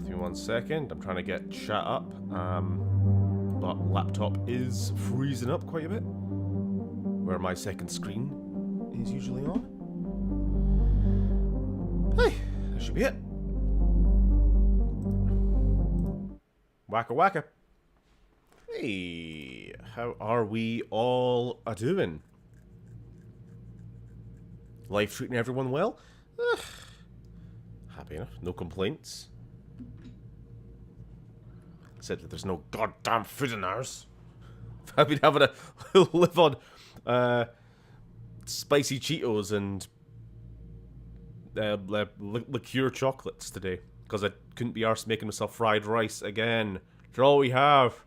with me 1 second. I'm trying to get chat up, but laptop is freezing up quite a bit, where my second screen is usually on. Hey, that should be it. Wacka wacka. Hey, how are we all a-doing? Life treating everyone well? Happy enough, no complaints. Said that there's no goddamn food in ours. I've been having to live on spicy Cheetos and liqueur chocolates today because I couldn't be arsed making myself fried rice again. That's all we have.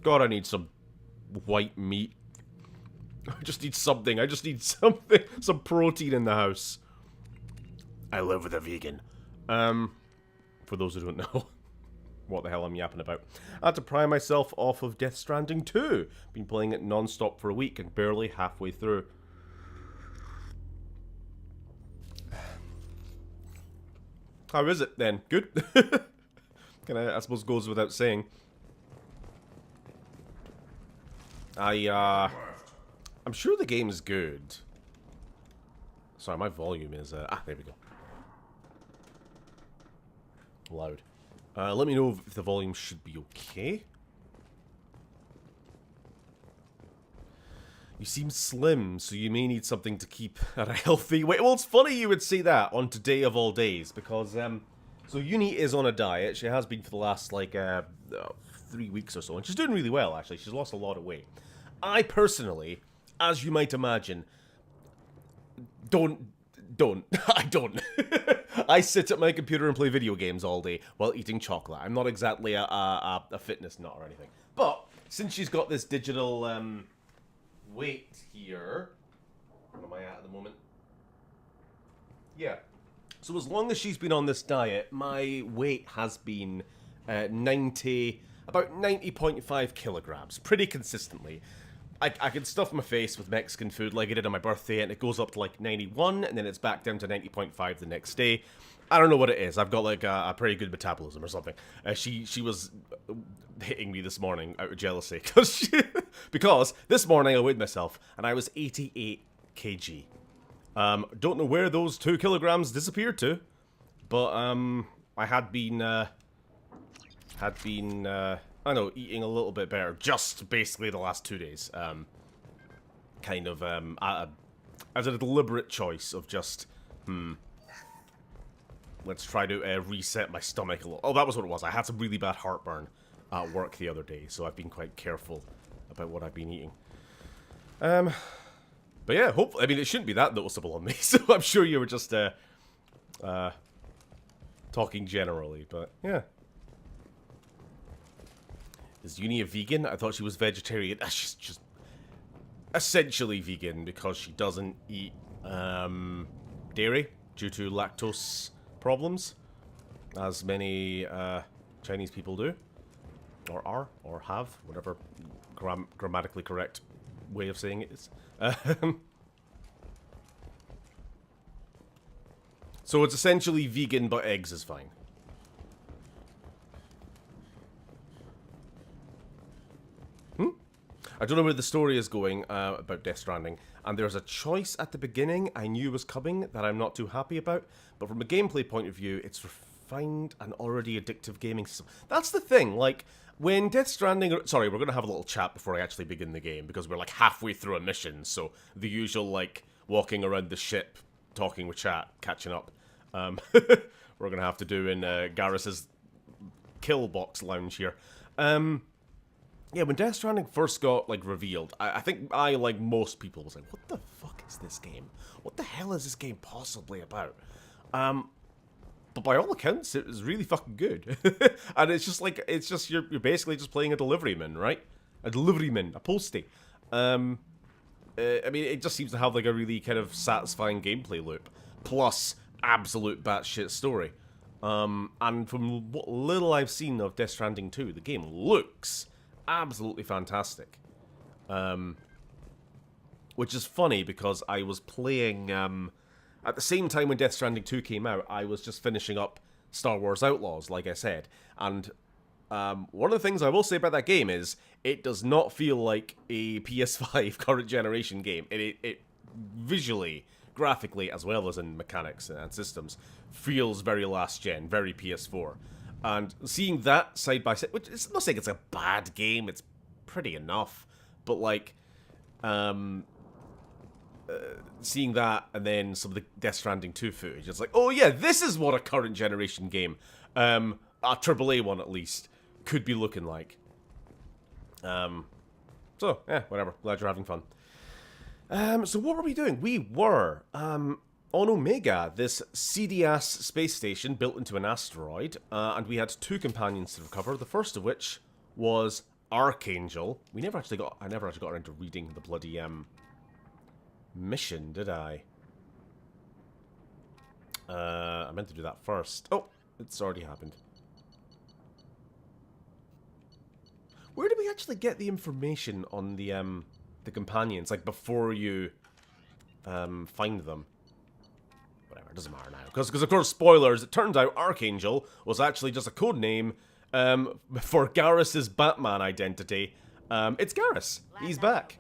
God, I need some white meat. I just need something. I just need something. Some protein in the house. I live with a vegan. For those who don't know what the hell I'm yapping about. I had to pry myself off of Death Stranding 2. Been playing it non-stop for a week and barely halfway through. How is it then? Good? I suppose goes without saying. I'm sure the game is good. Sorry, my volume is... there we go. Loud. Let me know if the volume should be okay. You seem slim, so you may need something to keep at a healthy weight. Well, it's funny you would say that on today of all days, because, so Uni is on a diet. She has been for the last, 3 weeks or so, and she's doing really well, actually. She's lost a lot of weight. I personally, as you might imagine, I don't. I sit at my computer and play video games all day while eating chocolate. I'm not exactly a fitness nut or anything. But since she's got this digital weight here, what am I at the moment? Yeah. So as long as she's been on this diet, my weight has been about 90.5 kilograms, pretty consistently. I can stuff my face with Mexican food like I did on my birthday, and it goes up to like 91, and then it's back down to 90.5 the next day. I don't know what it is. I've got like a pretty good metabolism or something. She was hitting me this morning out of jealousy because this morning I weighed myself and I was 88 kg. Don't know where those 2 kilograms disappeared to, but I had been I know, eating a little bit better, just basically the last 2 days. As a deliberate choice of just, let's try to reset my stomach a little. Oh, that was what it was. I had some really bad heartburn at work the other day, so I've been quite careful about what I've been eating. But yeah, hopefully, I mean, it shouldn't be that noticeable on me, so I'm sure you were just, talking generally, but yeah. Is Uni a vegan? I thought she was vegetarian. She's just essentially vegan because she doesn't eat dairy due to lactose problems, as many Chinese people do, or are, or have, whatever grammatically correct way of saying it is. So it's essentially vegan, but eggs is fine. I don't know where the story is going about Death Stranding, and there's a choice at the beginning I knew was coming that I'm not too happy about, but from a gameplay point of view, it's refined and already addictive gaming system. That's the thing, like, when Death Stranding... Sorry, we're going to have a little chat before I actually begin the game, because we're, like, halfway through a mission, so the usual, like, walking around the ship, talking with chat, catching up, we're going to have to do in Garrus's kill box lounge here. Yeah, when Death Stranding first got, like, revealed, I think I, like most people, was like, what the fuck is this game? What the hell is this game possibly about? But by all accounts, it was really fucking good. And it's just like, you're basically just playing a deliveryman, right? A deliveryman, a postie. I mean, it just seems to have, like, a really kind of satisfying gameplay loop. Plus, absolute batshit story. And from what little I've seen of Death Stranding 2, the game looks absolutely fantastic. Which is funny because I was playing at the same time when Death Stranding 2 came out, I was just finishing up Star Wars Outlaws, like I said. And one of the things I will say about that game is it does not feel like a PS5 current generation game. It visually, graphically, as well as in mechanics and systems, feels very last gen, very PS4. And seeing that side by side, which is not saying it's a bad game, it's pretty enough, but like, seeing that and then some of the Death Stranding 2 footage, it's like, oh yeah, this is what a current generation game, a AAA one at least, could be looking like. So, yeah, whatever. Glad you're having fun. So what were we doing? We were on Omega, this seedy-ass space station built into an asteroid, and we had 2 companions to recover, the first of which was Archangel. I never actually got around to reading the bloody, mission, did I? I meant to do that first. Oh, it's already happened. Where did we actually get the information on the companions, like before you find them? Whatever, it doesn't matter now. Because of course, spoilers, it turns out Archangel was actually just a code name for Garrus's Batman identity. It's Garrus. He's back.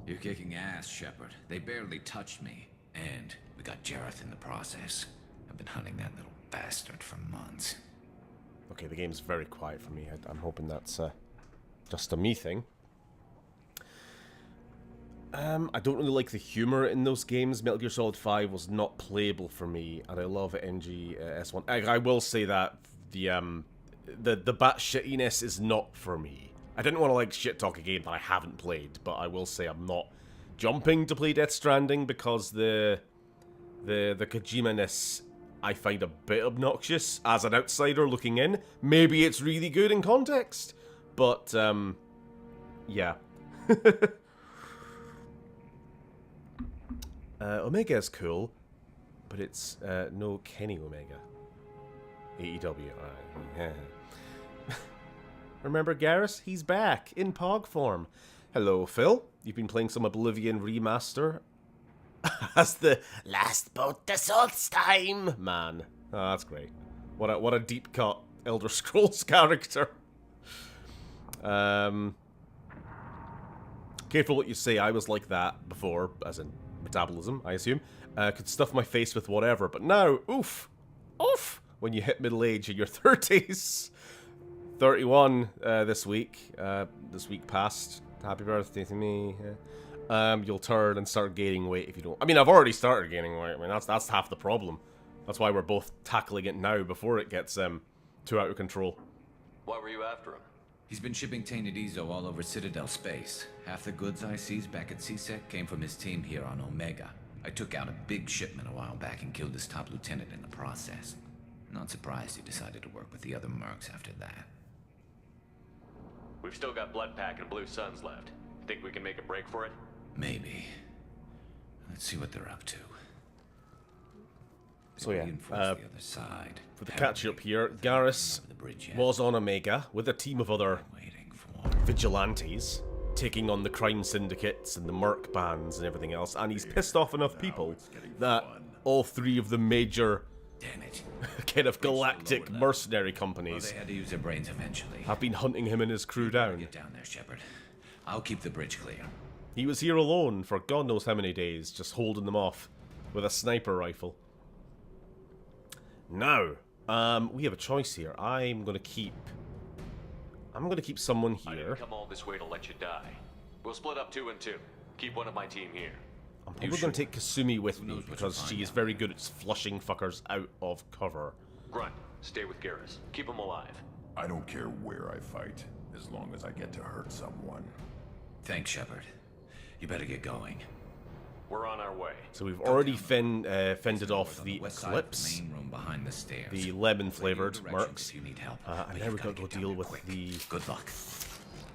You're kicking ass, Shepard. They barely touched me. And we got Jareth in the process. I've been hunting that little bastard for months. Okay, the game's very quiet for me. I'm hoping that's just a me thing. I don't really like the humor in those games. Metal Gear Solid 5 was not playable for me, and I love NGS1. I will say that the bat shittiness is not for me. I didn't want to like shit talk a game that I haven't played, but I will say I'm not jumping to play Death Stranding because the Kojima-ness I find a bit obnoxious as an outsider looking in. Maybe it's really good in context, but yeah. Omega is cool, but it's no Kenny Omega. AEW. Alright. Remember Garrus? He's back in POG form. Hello, Phil. You've been playing some Oblivion Remaster as the last boat to Solstheim man. Oh, that's great. What a deep cut Elder Scrolls character. Careful what you say. I was like that before, as in metabolism, I assume. Could stuff my face with whatever, but now, oof, when you hit middle age in your 30s. 31 this week past. Happy birthday to me. You'll turn and start gaining weight if you don't. I mean, I've already started gaining weight. I mean, that's half the problem. That's why we're both tackling it now before it gets too out of control. Why were you after him? He's been shipping tainted Ezo all over Citadel space. Half the goods I seized back at CSEC came from his team here on Omega. I took out a big shipment a while back and killed his top lieutenant in the process. Not surprised he decided to work with the other Mercs after that. We've still got Blood Pack and Blue Suns left. Think we can make a break for it? Maybe. Let's see what they're up to. So yeah, the other side. for the catch up here, Garrus was on Omega with a team of other vigilantes, taking on the crime syndicates and the Merc bands and everything else, and he's pissed off enough people that all 3 of the major kind of galactic mercenary companies they had to use their brains eventually. have been hunting him and his crew down. Get down there, Shepard. I'll keep the bridge clear. He was here alone for God knows how many days, just holding them off with a sniper rifle. Now, we have a choice here. I'm gonna keep someone I here. didn't come all this way to let you die. We'll split up 2 and 2. Keep one of my team here. I'm probably going to take Kasumi with me because she is very good at flushing fuckers out of cover. Grunt, stay with Garrus. Keep him alive. I don't care where I fight, as long as I get to hurt someone. Thanks, Shepard. You better get going. We're on our way. So we've already fended off the West side of Eclipse, the main room behind the stairs. the lemon-flavored Mercs, If you need help. and now we've got to go deal with Good luck.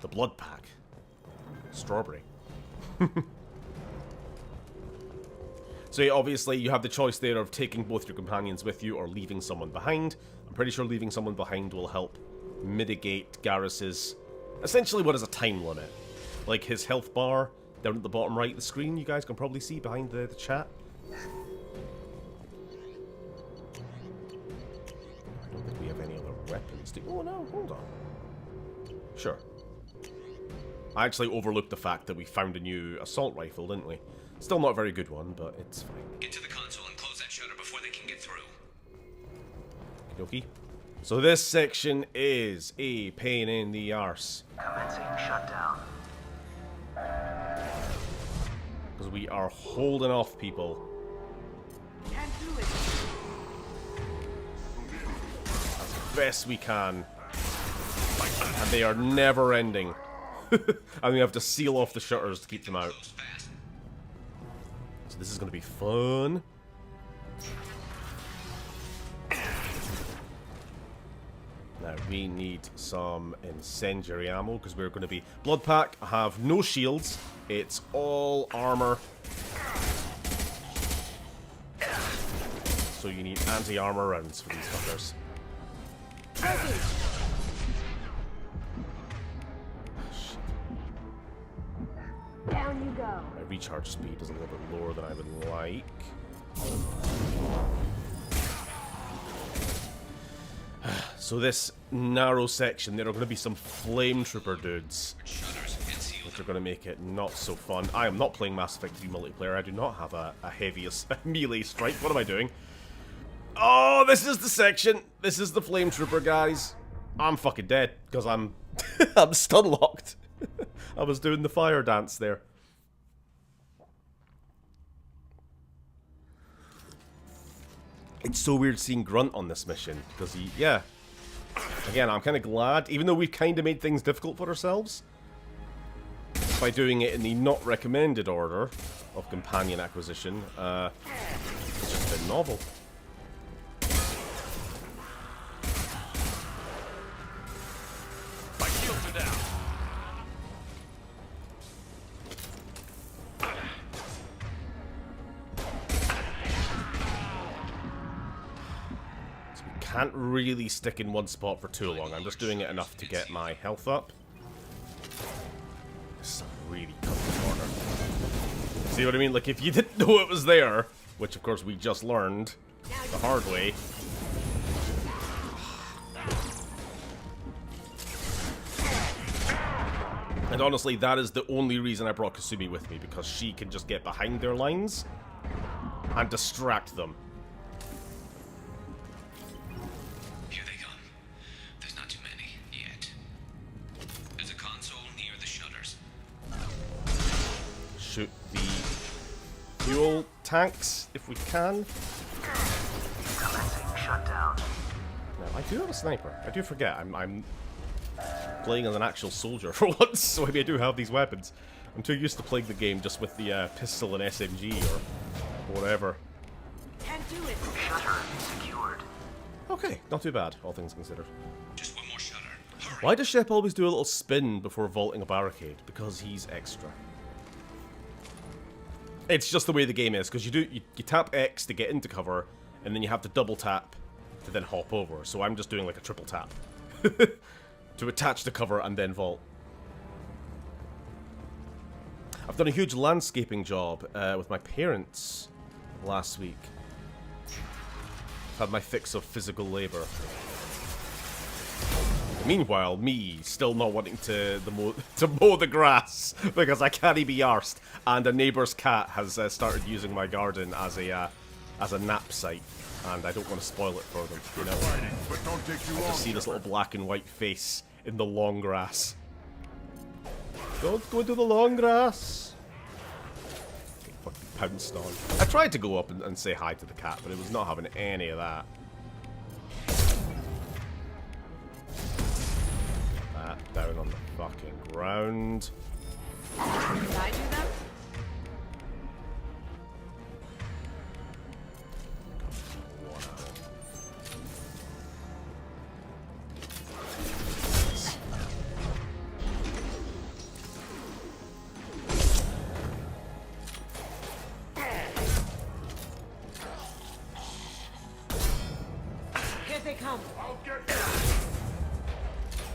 the Blood Pack. Strawberry. So yeah, obviously you have the choice there of taking both your companions with you or leaving someone behind. I'm pretty sure leaving someone behind will help mitigate Garrus's, essentially what is a time limit. Like his health bar down at the bottom right of the screen, you guys can probably see behind the chat. I don't think we have any other weapons to... Oh no, hold on. Sure. I actually overlooked the fact that we found a new assault rifle, didn't we? Still not a very good one, but it's fine. Get to the console and close that shutter before they can get through. Okie dokie. So this section is a pain in the arse. Commencing shutdown. Because we are holding off people. Can't do it. As best we can. And they are never ending. And we have to seal off the shutters to keep them out. So this is going to be fun. Now we need some incendiary ammo because we're going to be... Blood pack, I have no shields. It's all armor. So you need anti-armor rounds for these fuckers. Down you go. My recharge speed is a little bit lower than I would like. So this narrow section, there are going to be some flame trooper dudes, which are going to make it not so fun. I am not playing Mass Effect 3 multiplayer. I do not have a heaviest melee strike. What am I doing? Oh, this is the section. This is the flame trooper, guys. I'm fucking dead because I'm I'm stun locked. I was doing the fire dance there. It's so weird seeing Grunt on this mission because he, yeah. Again, I'm kind of glad, even though we've kind of made things difficult for ourselves by doing it in the not recommended order of companion acquisition. It's just been novel. My shields are down. Can't really stick in one spot for too long. I'm just doing it enough to get my health up. This is a really tough corner. See what I mean? Like, if you didn't know it was there, which of course we just learned the hard way. And honestly, that is the only reason I brought Kasumi with me, because she can just get behind their lines and distract them. Shoot the fuel tanks if we can. Commencing shutdown. Now, I do have a sniper. I do forget. I'm playing as an actual soldier for once, so maybe I do have these weapons. I'm too used to playing the game just with the pistol and SMG or whatever. Can't do it. Shutter secured. Okay, not too bad, all things considered. Just one more shutter. Hurry. Why does Shep always do a little spin before vaulting a barricade? Because he's extra. It's just the way the game is, because you tap X to get into cover, and then you have to double tap to then hop over. So I'm just doing like a triple tap to attach to cover and then vault. I've done a huge landscaping job with my parents last week. I've had my fix of physical labor. Meanwhile, me still not wanting to mow the grass because I can't be arsed, and a neighbour's cat has started using my garden as a nap site, and I don't want to spoil it for them. You know, But don't take too I long. just see this little black and white face in the long grass. Don't go into the long grass. Get fucking pounced on. I tried to go up and say hi to the cat, but it was not having any of that. Down on the fucking ground. Did I do that? Here they come.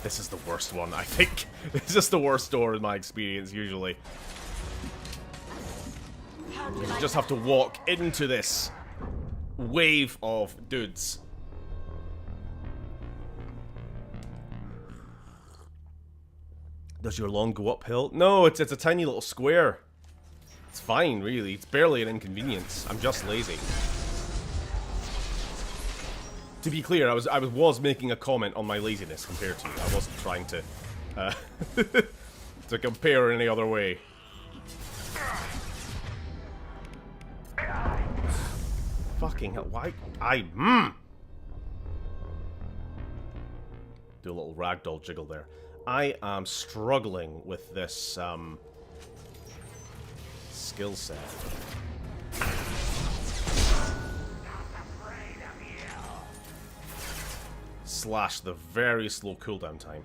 This is the worst one, I think. This is the worst door in my experience, usually. You just have to walk into this wave of dudes. Does your lawn go uphill? No, it's a tiny little square. It's fine, really. It's barely an inconvenience. I'm just lazy. To be clear, I was making a comment on my laziness compared to you. I wasn't trying to to compare in any other way. Fucking hell! Why? Do a little ragdoll jiggle there. I am struggling with this skill set. Slash the very slow cooldown time.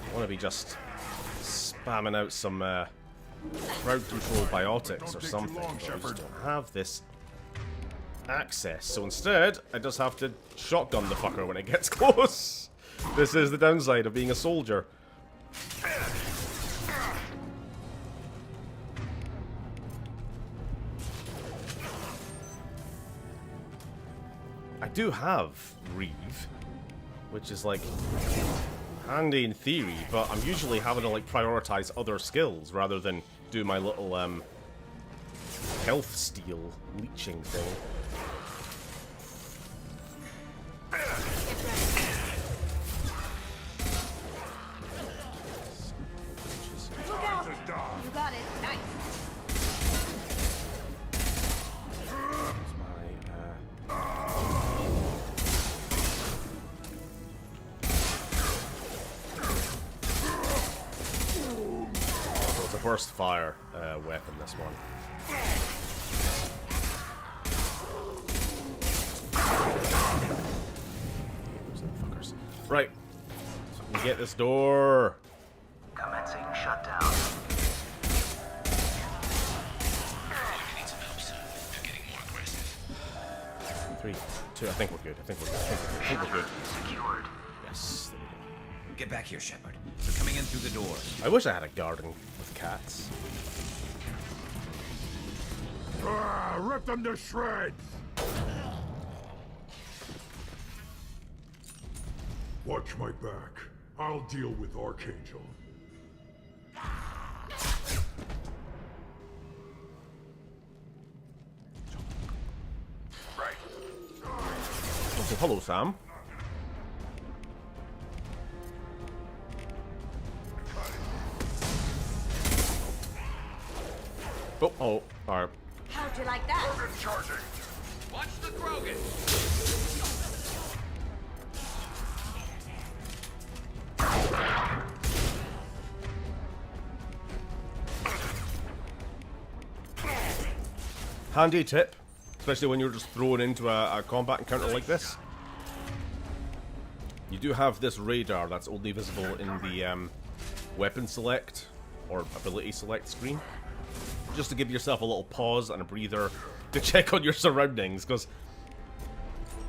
I want to be just spamming out some crowd control biotics or something. But I just don't have this access, so instead I just have to shotgun the fucker when it gets close. This is the downside of being a soldier. I do have Reeve, which is like handy in theory, but I'm usually having to like prioritize other skills rather than do my little health steal leeching thing. Look out! You got it. Nice. It's a burst fire weapon, this one. Fuckers. Right. So we get this door. Commencing shutdown. Need some help, sir. They're getting more aggressive. 3, 2. I think we're good. I think we're good. Secured. Yes. Get back here, Shepard. They're coming in through the doors. I wish I had a garden with cats. Rip them to shreds! Watch my back. I'll deal with Archangel. Right. Oh, hello, Sam. Oh, alright. How'd you like that? Organ charging! Watch the Krogan! Handy tip, especially when you're just thrown into a combat encounter like this. You do have this radar that's only visible in the weapon select or ability select screen. Just to give yourself a little pause and a breather to check on your surroundings, because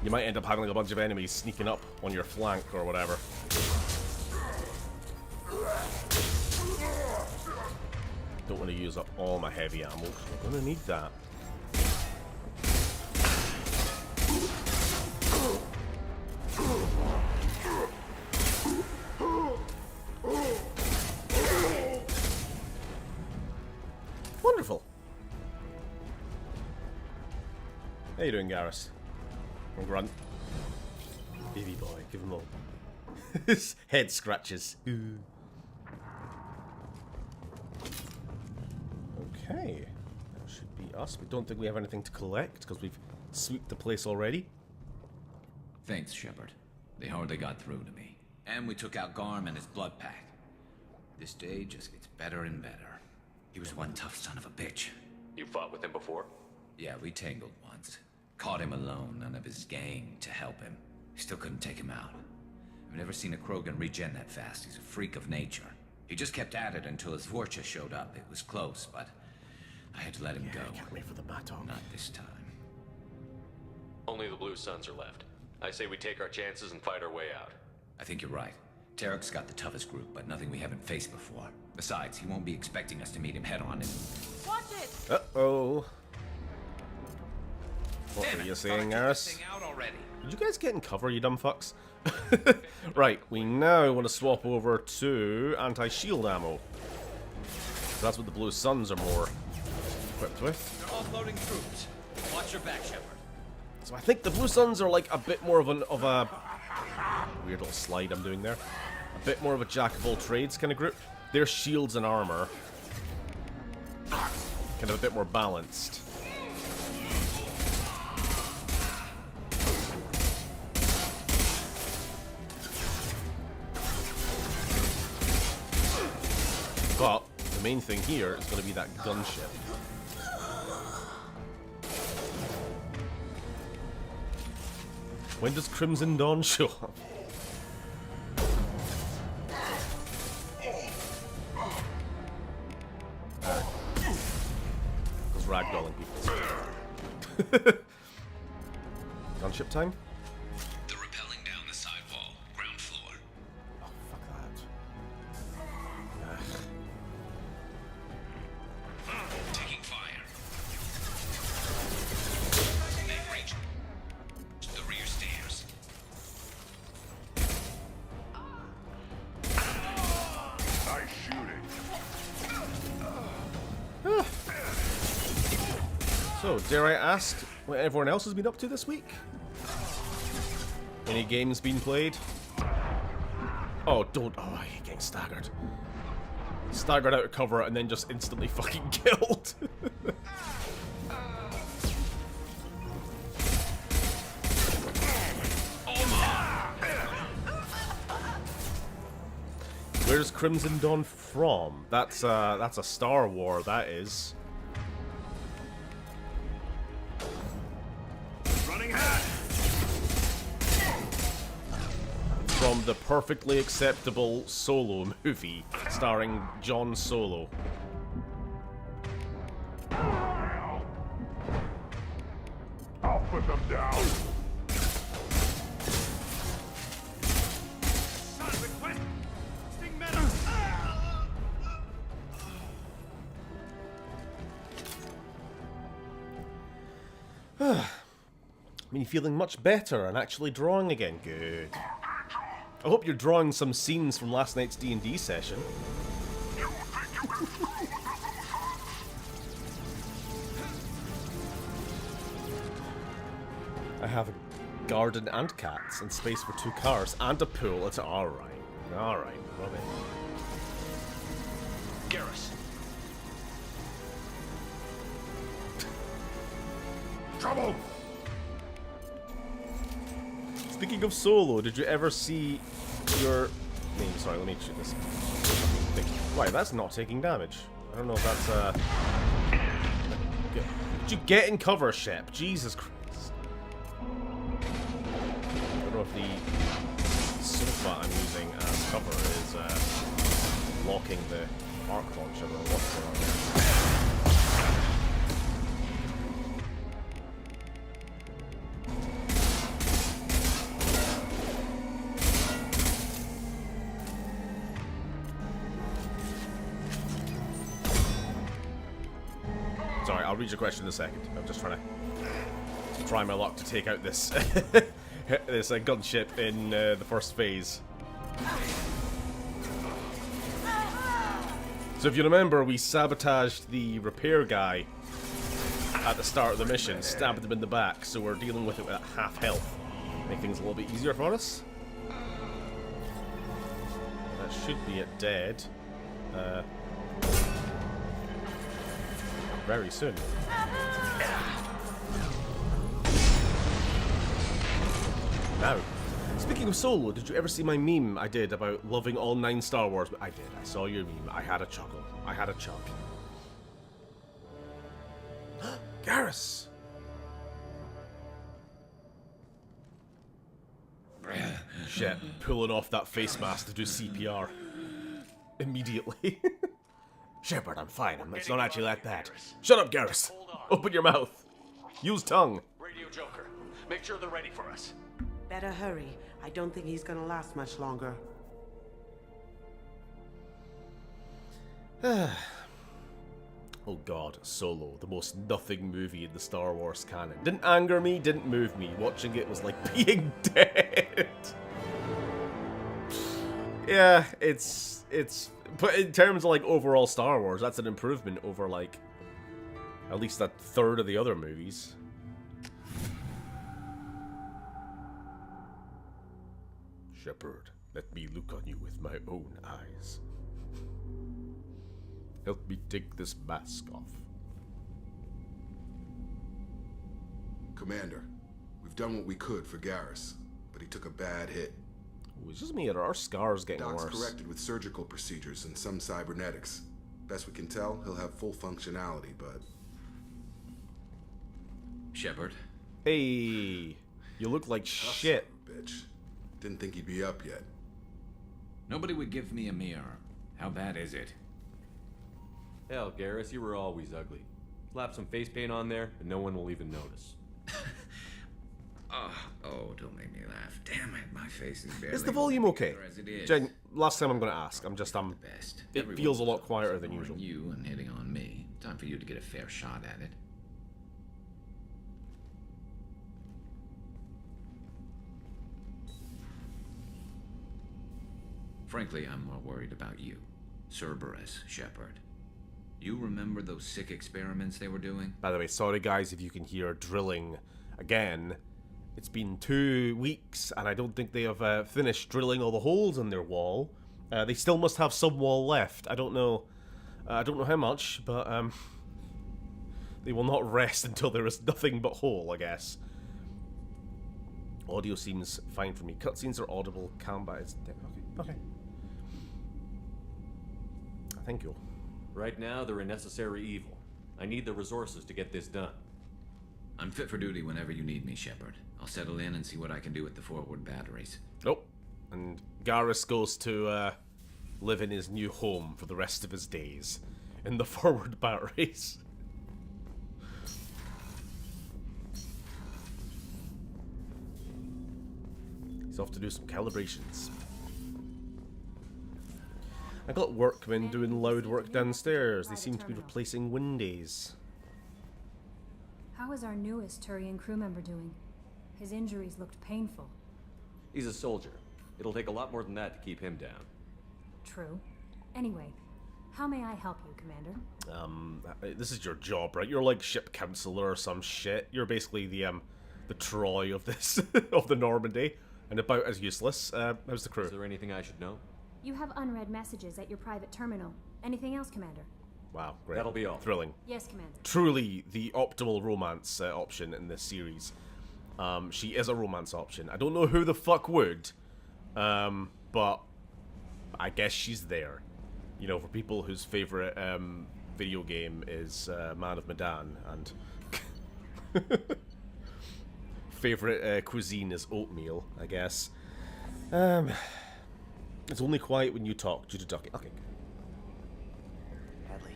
you might end up having a bunch of enemies sneaking up on your flank or whatever. Don't want to use up all my heavy ammo, because we're going to need that. Wonderful. How you doing, Garrus? And Grunt. Baby boy, give him all. His head scratches. Okay. That should be us. We don't think we have anything to collect, because we've swept the place already. Thanks, Shepard. They hardly got through to me. And we took out Garm and his blood pack. This day just gets better and better. He was one tough son of a bitch. You fought with him before? Yeah, we tangled once. Caught him alone, none of his gang to help him. Still couldn't take him out. I've never seen a Krogan regen that fast. He's a freak of nature. He just kept at it until his Vorcha showed up. It was close, but I had to let him go. Can't wait for the Baton. Not this time. Only the Blue Suns are left. I say we take our chances and fight our way out. I think you're right. Tarek's got the toughest group, but nothing we haven't faced before. Besides, he won't be expecting us to meet him head on and... Watch it! Uh-oh. What Damn were it, you thought I saying, took Garrus? this thing out already. Did you guys get in cover, you dumb fucks? Right, we now want to swap over to anti-shield ammo. That's what the Blue Suns are more equipped with. They're offloading troops. Watch your back, Shepard. So I think the Blue Suns are like a bit more of a weird little slide I'm doing there. A bit more of a jack of all trades kind of group. Their shields and armor kind of a bit more balanced. But the main thing here is going to be that gunship. When does Crimson Dawn show up? Those ragdolling people. Gunship time? They're rappelling down the sidewall, ground floor. Oh, fuck that. Taking fire. Make range. The rear stairs. Nice shooting. So, dare I ask what everyone else has been up to this week? Any games been played? Oh, don't. Oh, I hate getting staggered. Staggered out of cover and then just instantly fucking killed. Where's Crimson Dawn from? That's a Star War, that is. Running hat. From the perfectly acceptable Solo movie starring John Solo. I'll put them down. I mean, feeling much better and actually drawing again. Good. I hope you're drawing some scenes from last night's D&D session. I have a garden and cats and space for 2 cars and a pool. It's alright. Alright, Robin. Garrus. Trouble. Speaking of Solo, did you ever see your name? Sorry, let me shoot this. Why, that's not taking damage. I don't know if that's Good. Did you get in cover, Shep? Jesus Christ. I don't know if the sofa I'm using as cover is blocking the arc launcher or what's going on there. Sorry, I'll read your question in a second. I'm just trying to try my luck to take out this this gunship in the first phase. So if you remember, we sabotaged the repair guy at the start of the mission, stabbed him in the back, so we're dealing with it at half health. Make things a little bit easier for us. That should be it dead. Very soon. Now, speaking of Solo, did you ever see my meme I did about loving all 9 Star Wars? I did. I saw your meme. I had a chuckle. I had a chuck. Garrus! Shit, pulling off that face mask to do CPR. Immediately. Shepard, I'm fine. It's not actually that bad. Shut up, Garrus. Open your mouth. Use tongue. Radio Joker. Make sure they're ready for us. Better hurry. I don't think he's gonna last much longer. Oh god, Solo, the most nothing movie in the Star Wars canon. Didn't anger me, didn't move me. Watching it was like being dead. Yeah, it's but in terms of like overall Star Wars, that's an improvement over like at least a third of the other movies. Shepard, let me look on you with my own eyes. Help me take this mask off. Commander, we've done what we could for Garrus, but he took a bad hit. Ooh, it's just me, or our scars getting Doc's worse. corrected with surgical procedures and some cybernetics. Best we can tell, he'll have full functionality, but... Shepard, Hey, you look like shit. Son of a bitch. Didn't think he'd be up yet. nobody would give me a mirror. How bad is it? Hell, Garrus, you were always ugly. Slap some face paint on there, and no one will even notice. Oh, don't make me laugh. Damn it, my face is barely... Is the volume okay? as it is. Jen, last time I'm going to ask. I'm just, The best. it Everyone feels a lot stops quieter than ignoring usual. You and hitting on me. Time for you to get a fair shot at it. Frankly, I'm more worried about you. Cerberus, Shepard. You remember those sick experiments they were doing? By the way, sorry guys if you can hear drilling again. It's been 2 weeks, and I don't think they have finished drilling all the holes in their wall. They still must have some wall left. I don't know how much, but they will not rest until there is nothing but hole, I guess. Audio seems fine for me. Cutscenes are audible. Combat is okay. Thank you. Right now, they're a necessary evil. I need the resources to get this done. I'm fit for duty whenever you need me, Shepard. I'll settle in and see what I can do with the forward batteries. Nope. And Garrus goes to live in his new home for the rest of his days in the forward batteries. He's off to do some calibrations. I got workmen doing loud work downstairs. They seem to be replacing windows. How is our newest Turian crew member doing? His injuries looked painful. He's a soldier. It'll take a lot more than that to keep him down. True. Anyway, how may I help you, Commander? This is your job, right? You're like ship counselor or some shit. You're basically the Troy of this of the Normandy, and about as useless. How's the crew? Is there anything I should know? You have unread messages at your private terminal. Anything else, Commander? Wow, great. That'll be all. Thrilling. Yes, Commander. Truly the optimal romance option in this series. She is a romance option. I don't know who the fuck would, but I guess she's there. You know, for people whose favorite video game is Man of Medan, and favorite cuisine is oatmeal, I guess. It's only quiet when you talk due to ducking. Okay. Hadley,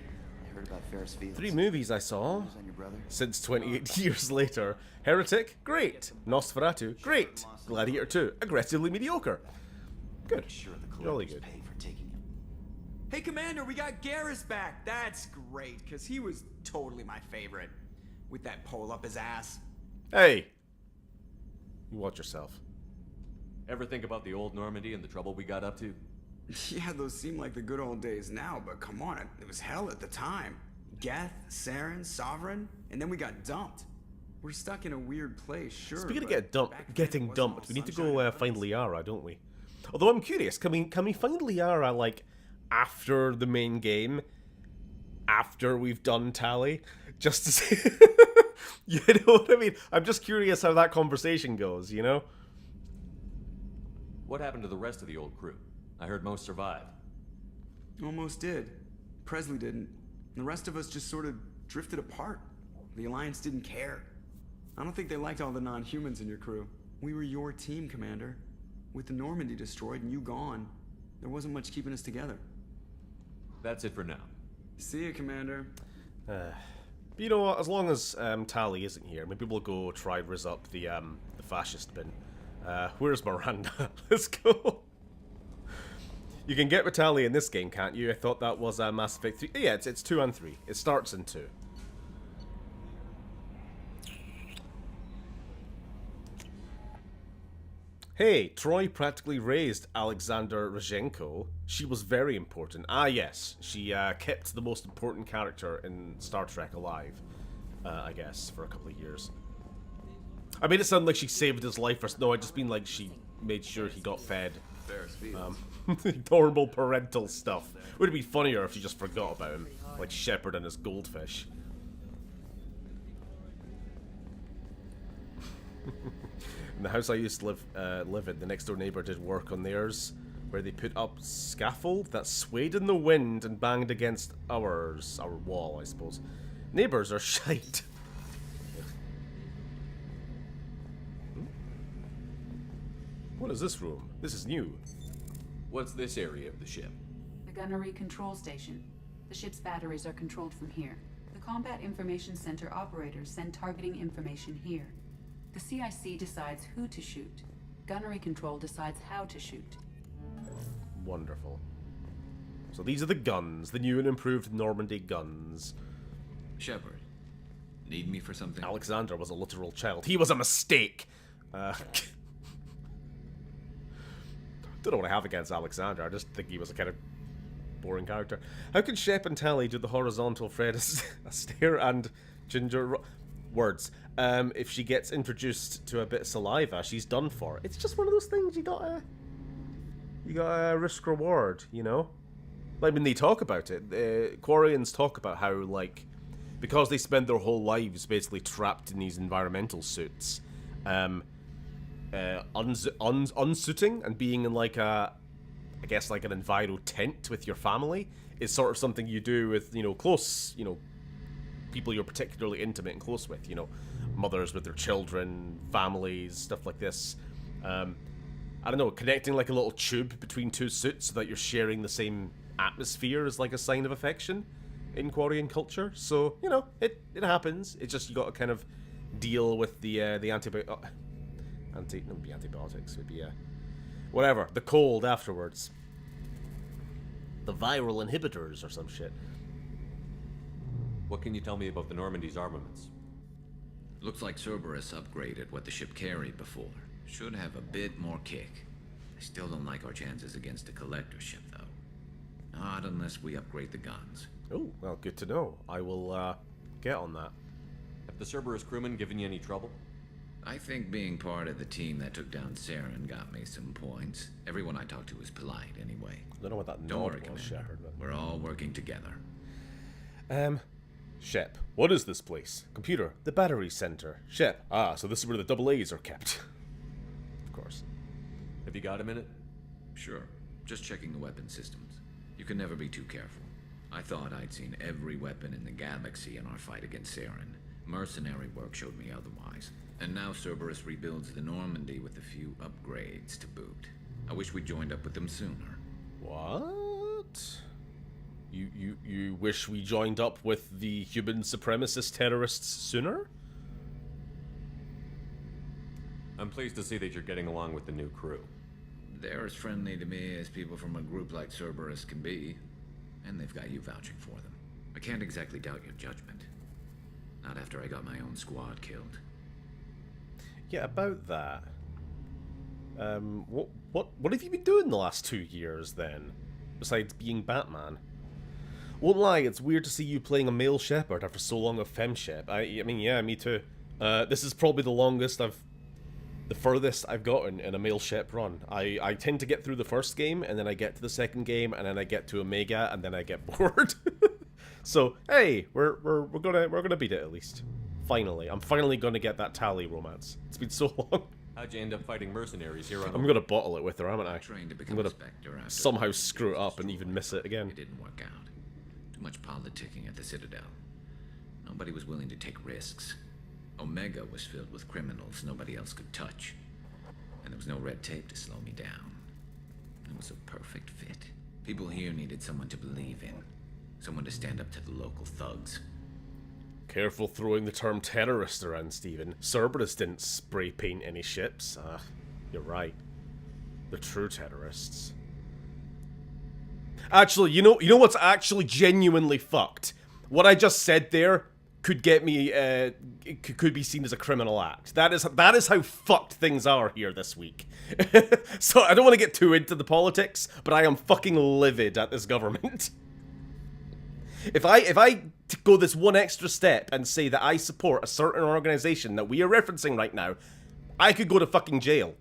I heard about Ferris Fields. 3 movies I saw On your brother? since 28 years later. Heretic, great. Nosferatu, great. Gladiator 2, aggressively mediocre. Good. Sure, the Jolly collectors good. pay for taking him. Hey, Commander, we got Garrus back. That's great, because he was totally my favorite. With that pole up his ass. Hey! You watch yourself. Ever think about the old Normandy and the trouble we got up to? Yeah, those seem like the good old days now, but come on, it was hell at the time. Geth, Saren, Sovereign, and then we got dumped. We're stuck in a weird place, sure. Speaking of but back then it getting wasn't dumped, all we need to sunshine go and find roses. Liara, don't we? Although I'm curious, can we find Liara, like, after the main game? After we've done Tally? Just to see... You know what I mean? I'm just curious how that conversation goes, you know? What happened to the rest of the old crew? I heard most survived. Almost did. Presley didn't. The rest of us just sort of drifted apart. The Alliance didn't care. I don't think they liked all the non-humans in your crew. We were your team, Commander. With the Normandy destroyed and you gone, there wasn't much keeping us together. That's it for now. See you, Commander. You know what? As long as Tally isn't here, maybe we'll go try rizz up the fascist bin. Where's Miranda? Let's go. You can get Vitaly in this game, can't you? I thought that was a Mass Effect 3. Yeah, it's 2 and 3. It starts in 2. Hey, Troy practically raised Alexander Rozhenko. She was very important. Ah, yes. She kept the most important character in Star Trek alive, I guess, for a couple of years. I made it sound like she saved his life. No, I just mean like she made sure he got fed. Adorable parental stuff. Would it be funnier if she just forgot about him, like Shepard and his goldfish? In the house I used to live in, the next door neighbor did work on theirs, where they put up scaffold that swayed in the wind and banged against our wall, I suppose. Neighbors are shite. What is this room? This is new. What's this area of the ship? The gunnery control station. The ship's batteries are controlled from here. The Combat Information Center operators send targeting information here. The CIC decides who to shoot. Gunnery control decides how to shoot. Wonderful. So these are the guns, the new and improved Normandy guns. Shepard, need me for something? Alexander was a literal child. He was a mistake. Don't know what I have against Alexander. I just think he was a kind of boring character. How can Shep and Tally do the horizontal Fred Astaire and Ginger words? If she gets introduced to a bit of saliva, she's done for. It's just one of those things you gotta risk reward, you know. Like when they talk about it, Quarians talk about how like because they spend their whole lives basically trapped in these environmental suits, unsuiting and being in like I guess like an enviro tent with your family is sort of something you do with close people you're particularly intimate and close with, mothers with their children, families, stuff like this. I don't know, connecting like a little tube between two suits so that you're sharing the same atmosphere is like a sign of affection in Quarian culture. So it happens. It's just you got to kind of deal with the antibiotics. It would be whatever, the cold afterwards, the viral inhibitors or some shit. What can you tell me about the Normandy's armaments? Looks like Cerberus upgraded what the ship carried before. Should have a bit more kick. I still don't like our chances against a collector ship, though. Not unless we upgrade the guns. Oh, well, good to know. I will get on that. Have the Cerberus crewmen given you any trouble? I think being part of the team that took down Saren got me some points. Everyone I talked to was polite, anyway. I don't know what that Don't nod worry, was, Commander. Shepard. But... We're all working together. Shep, what is this place? Computer, the battery center. Shep, so this is where the double A's are kept. Of course. Have you got a minute? Sure. Just checking the weapon systems. You can never be too careful. I thought I'd seen every weapon in the galaxy in our fight against Saren. Mercenary work showed me otherwise. And now Cerberus rebuilds the Normandy with a few upgrades to boot. I wish we joined up with them sooner. What? You wish we joined up with the human supremacist terrorists sooner? I'm pleased to see that you're getting along with the new crew. They're as friendly to me as people from a group like Cerberus can be. And they've got you vouching for them. I can't exactly doubt your judgment. Not after I got my own squad killed. Yeah, about that. What have you been doing the last 2 years then? Besides being Batman? Won't lie, it's weird to see you playing a male Shepard after so long of fem Shep. I mean, yeah, me too. This is probably the furthest I've gotten in a male Shep run. I tend to get through the first game, and then I get to the second game, and then I get to Omega, and then I get bored. So hey, we're gonna beat it at least. Finally, I'm finally gonna get that Tally romance. It's been so long. How'd you end up fighting mercenaries here on I'm gonna bottle it with her, haven't I? Trained to I'm become gonna a Spectre after somehow screw it up and even miss it again. It didn't work out. Too much politicking at the Citadel. Nobody was willing to take risks. Omega was filled with criminals nobody else could touch. And there was no red tape to slow me down. It was a perfect fit. People here needed someone to believe in. Someone to stand up to the local thugs. Careful throwing the term terrorist around, Stephen. Cerberus didn't spray paint any ships. You're right. The true terrorists. Actually, you know what's actually genuinely fucked? What I just said there could get me, could be seen as a criminal act. That is how fucked things are here this week. So I don't want to get too into the politics, but I am fucking livid at this government. If I go this one extra step and say that I support a certain organization that we are referencing right now, I could go to fucking jail.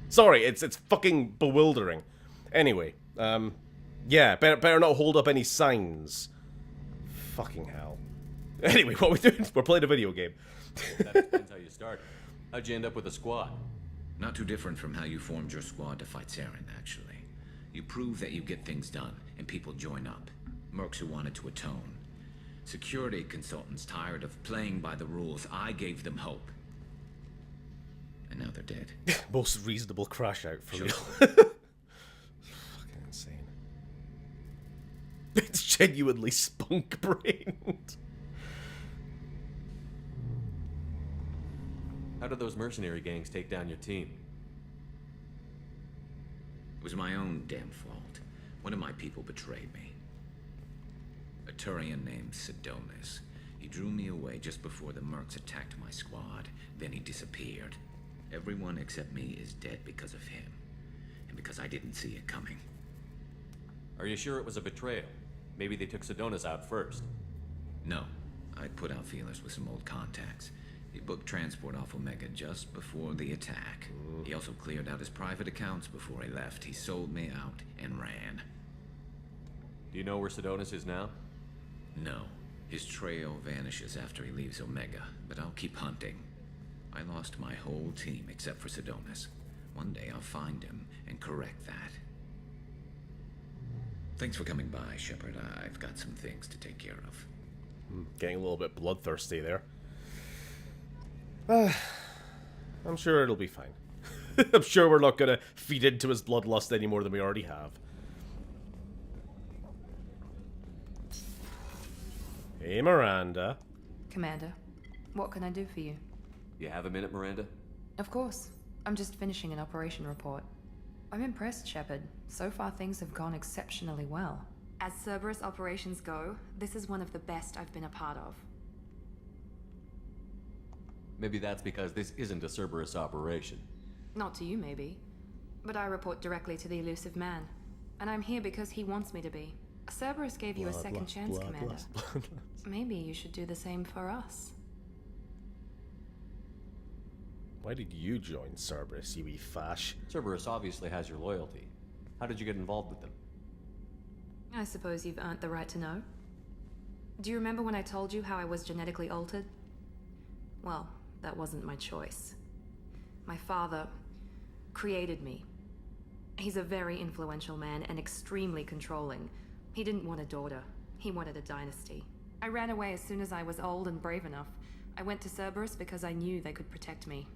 Sorry, it's fucking bewildering. Anyway, yeah, better not hold up any signs. Fucking hell. Anyway, what we're doing? We're playing a video game. That depends how you started. How'd you end up with a squad? Not too different from how you formed your squad to fight Saren, actually. You prove that you get things done, and people join up. Mercs who wanted to atone. Security consultants tired of playing by the rules. I gave them hope. And now they're dead. Most reasonable crash out for Sure. real. Fucking insane. It's genuinely spunk-brained. How did those mercenary gangs take down your team? It was my own damn fault. One of my people betrayed me. A Turian named Sidonis. He drew me away just before the Mercs attacked my squad. Then he disappeared. Everyone except me is dead because of him. And because I didn't see it coming. Are you sure it was a betrayal? Maybe they took Sidonis out first. No. I put out feelers with some old contacts. He booked transport off Omega just before the attack. He also cleared out his private accounts before he left. He sold me out and ran. Do you know where Sidonis is now? No. His trail vanishes after he leaves Omega, but I'll keep hunting. I lost my whole team except for Sidonis. One day I'll find him and correct that. Thanks for coming by, Shepard. I've got some things to take care of. Getting a little bit bloodthirsty there. I'm sure it'll be fine. I'm sure we're not gonna feed into his bloodlust any more than we already have. Hey, Miranda. Commander, what can I do for you? You have a minute, Miranda? Of course. I'm just finishing an operation report. I'm impressed, Shepard. So far things have gone exceptionally well. As Cerberus operations go, this is one of the best I've been a part of. Maybe that's because this isn't a Cerberus operation. Not to you, maybe. But I report directly to the elusive man. And I'm here because he wants me to be. Cerberus gave you a second chance, Commander. Maybe you should do the same for us. Why did you join Cerberus, you wee fash? Cerberus obviously has your loyalty. How did you get involved with them? I suppose you've earned the right to know. Do you remember when I told you how I was genetically altered? Well, that wasn't my choice. My father created me. He's a very influential man and extremely controlling. He didn't want a daughter. He wanted a dynasty. I ran away as soon as I was old and brave enough. I went to Cerberus because I knew they could protect me.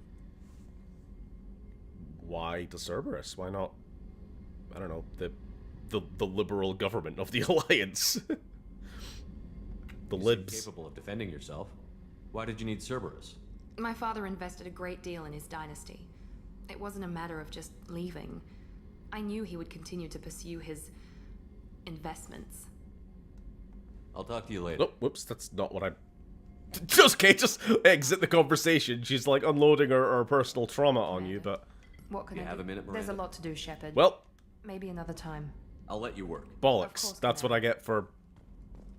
Why to Cerberus? Why not, I don't know, the liberal government of the Alliance? The libs. Capable of defending yourself. Why did you need Cerberus? My father invested a great deal in his dynasty. It wasn't a matter of just leaving. I knew he would continue to pursue his investments. I'll talk to you later. Oh, whoops, that's not what I'm... Just exit the conversation. She's like unloading her personal trauma on you, but... What can You I have do? a minute, There's a Miranda? lot to do, Shepard. Well, Maybe another time. I'll let you work. bollocks. That's what I get for,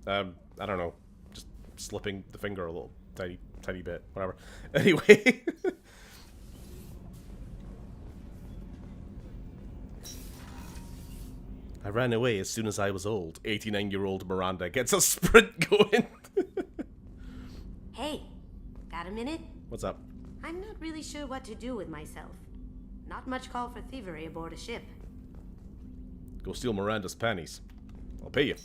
I don't know, just slipping the finger a little tiny bit, whatever. Anyway. I ran away as soon as I was old. 89-year-old Miranda gets a sprint going. Hey, got a minute? What's up? I'm not really sure what to do with myself. Not much call for thievery aboard a ship. Go steal Miranda's panties. I'll pay you.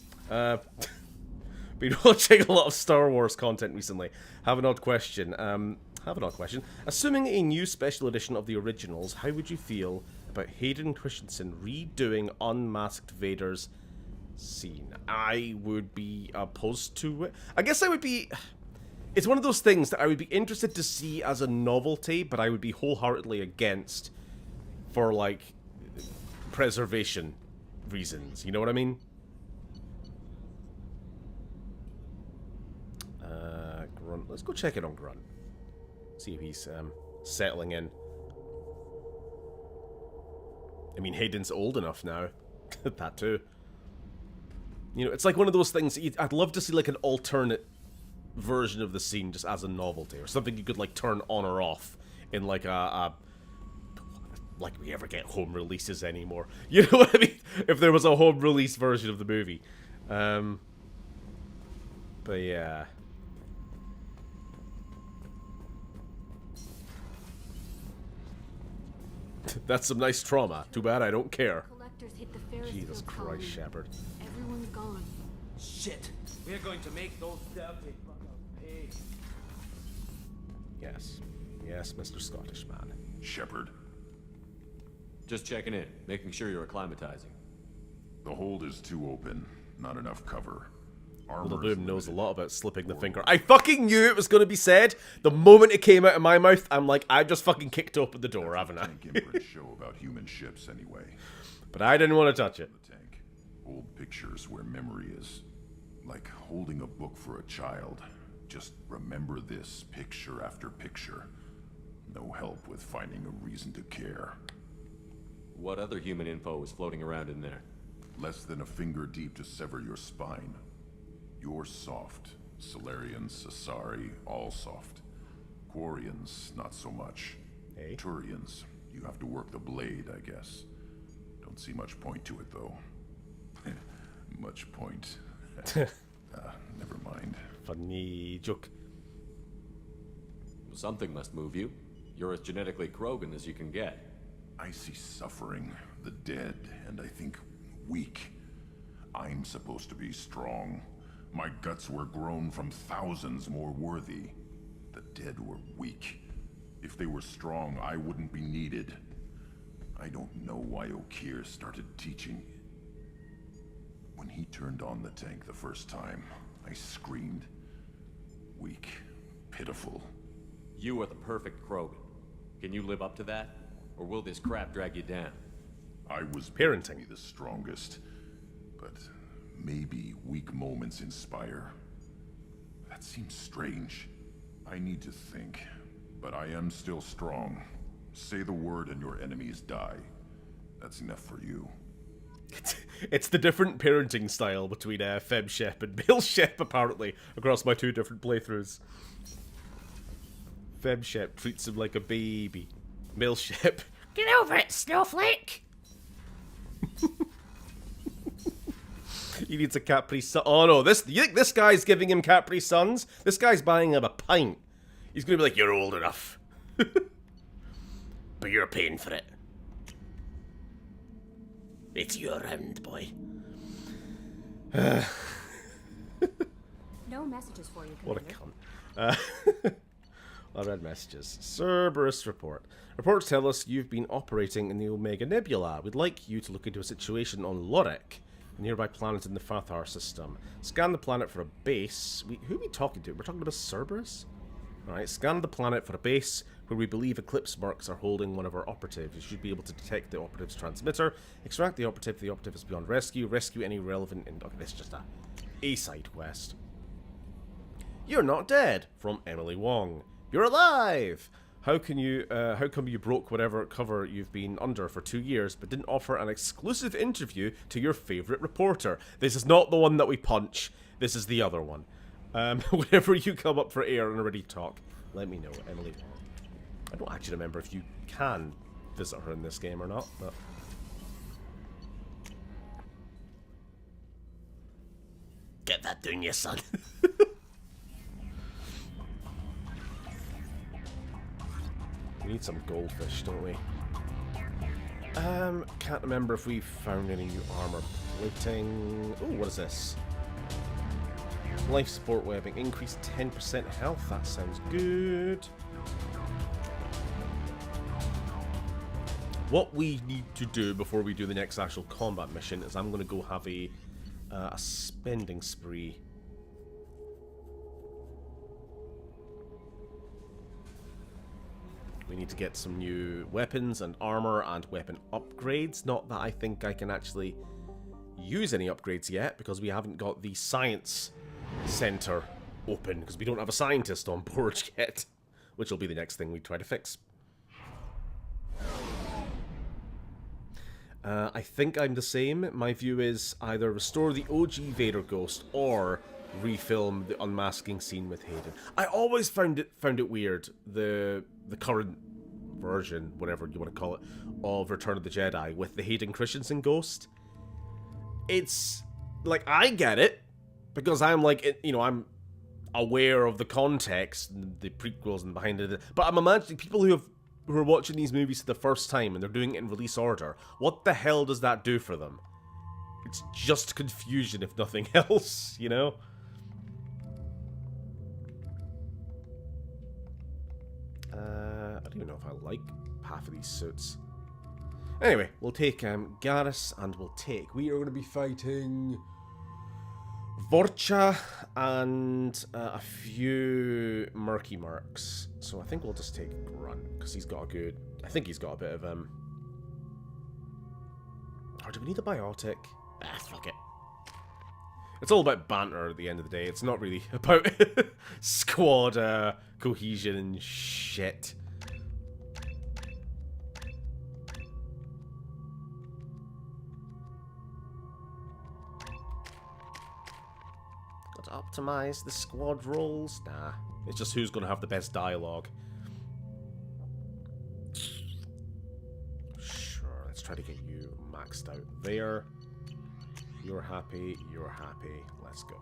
Been watching a lot of Star Wars content recently. Have an odd question. Assuming a new special edition of the originals, how would you feel about Hayden Christensen redoing Unmasked Vader's scene? I would be opposed to it. I guess I would be... It's one of those things that I would be interested to see as a novelty, but I would be wholeheartedly against for, like, preservation reasons. You know what I mean? Grunt. Let's go check it on Grunt. See if he's settling in. I mean, Hayden's old enough now. That too. You know, it's like one of those things. I'd love to see like an alternate version of the scene just as a novelty, or something you could like turn on or off in like like we ever get home releases anymore. You know what I mean? If there was a home release version of the movie. But yeah. That's some nice trauma. Too bad I don't care. Jesus Christ, Shepard. Everyone's gone. Shit. We're going to make those dirty fuckers pay. Yes. Yes, Mr. Scottish man. Shepard. Just checking in, making sure you're acclimatizing. The hold is too open. Not enough cover. Little Boom knows a lot about slipping the finger. I fucking knew it was going to be said. The moment it came out of my mouth, I'm like, I've just fucking kicked open the door, haven't I? Show about human ships anyway. But I didn't want to touch it. The tank. Old pictures where memory is. Like holding a book for a child. Just remember this picture after picture. No help with finding a reason to care. What other human info is floating around in there? Less than a finger deep to sever your spine. You're soft. Solarians, Asari, all soft. Quarians, not so much. Hey. Turians, you have to work the blade, I guess. Don't see much point to it, though. Much point. Never mind. Funny joke. Something must move you. You're as genetically Krogan as you can get. I see suffering, the dead, and I think weak. I'm supposed to be strong. My guts were grown from thousands more worthy. The dead were weak. If they were strong, I wouldn't be needed. I don't know why Okeer started teaching. When he turned on the tank the first time, I screamed. Weak. Pitiful. You are the perfect Krogan. Can you live up to that? Or will this crap drag you down? I was parenting to be the strongest, but maybe weak moments inspire. That seems strange. I need to think, but I am still strong. Say the word and your enemies die. That's enough for you. It's the different parenting style between Fem Shep and Male Shep, apparently, across my 2 different playthroughs. Fem Shep treats him like a baby. Male Shep, get over it, Snowflake! He needs a Capri Sun. Oh no, you think this guy's giving him Capri Suns? This guy's buying him a pint. He's gonna be like, you're old enough. But you're paying for it. It's your round, boy. No messages for you, What a Commander. cunt. I read messages. Cerberus report. Reports tell us you've been operating in the Omega Nebula. We'd like you to look into a situation on Lorek, a nearby planet in the Fathar system. Scan the planet for a base. Who are we talking to? We're talking about a Cerberus? Alright, scan the planet for a base where we believe Eclipse Mercs are holding one of our operatives. You should be able to detect the operative's transmitter, extract the operative if the operative is beyond rescue, rescue any relevant... Okay, this is just a side quest. You're not dead, from Emily Wong. You're alive! How come you broke whatever cover you've been under for 2 years, but didn't offer an exclusive interview to your favourite reporter? This is not the one that we punch. This is the other one. Whenever you come up for air and already talk, let me know, Emily Wong. I don't actually remember if you can visit her in this game or not, but... Get that down, you son. We need some goldfish, don't we? Can't remember if we found any new armor plating. Oh, what is this? Life support webbing. Increased 10% health. That sounds good. What we need to do before we do the next actual combat mission is I'm going to go have a spending spree. We need to get some new weapons and armor and weapon upgrades. Not that I think I can actually use any upgrades yet because we haven't got the science center open because we don't have a scientist on board yet, which will be the next thing we try to fix. I think I'm the same. My view is either restore the OG Vader ghost or refilm the unmasking scene with Hayden. I always found it weird, the current version, whatever you want to call it, of Return of the Jedi with the Hayden Christensen ghost. It's like, I get it because I'm like, you know, I'm aware of the context, the prequels and behind it, but I'm imagining people who are watching these movies for the first time and they're doing it in release order. What the hell does that do for them? It's just confusion, if nothing else, you know? I don't even know if I like half of these suits. Anyway, we'll take Garrus, and we are going to be fighting Vorcha and a few murky mercs. So I think we'll just take Grunt, because he's got a good... I think he's got a bit of... Or do we need a biotic? Ah, fuck it. It's all about banter at the end of the day. It's not really about squad cohesion and shit. Got to optimize the squad roles. Nah, it's just who's going to have the best dialogue. Sure, let's try to get you maxed out there. You're happy, let's go.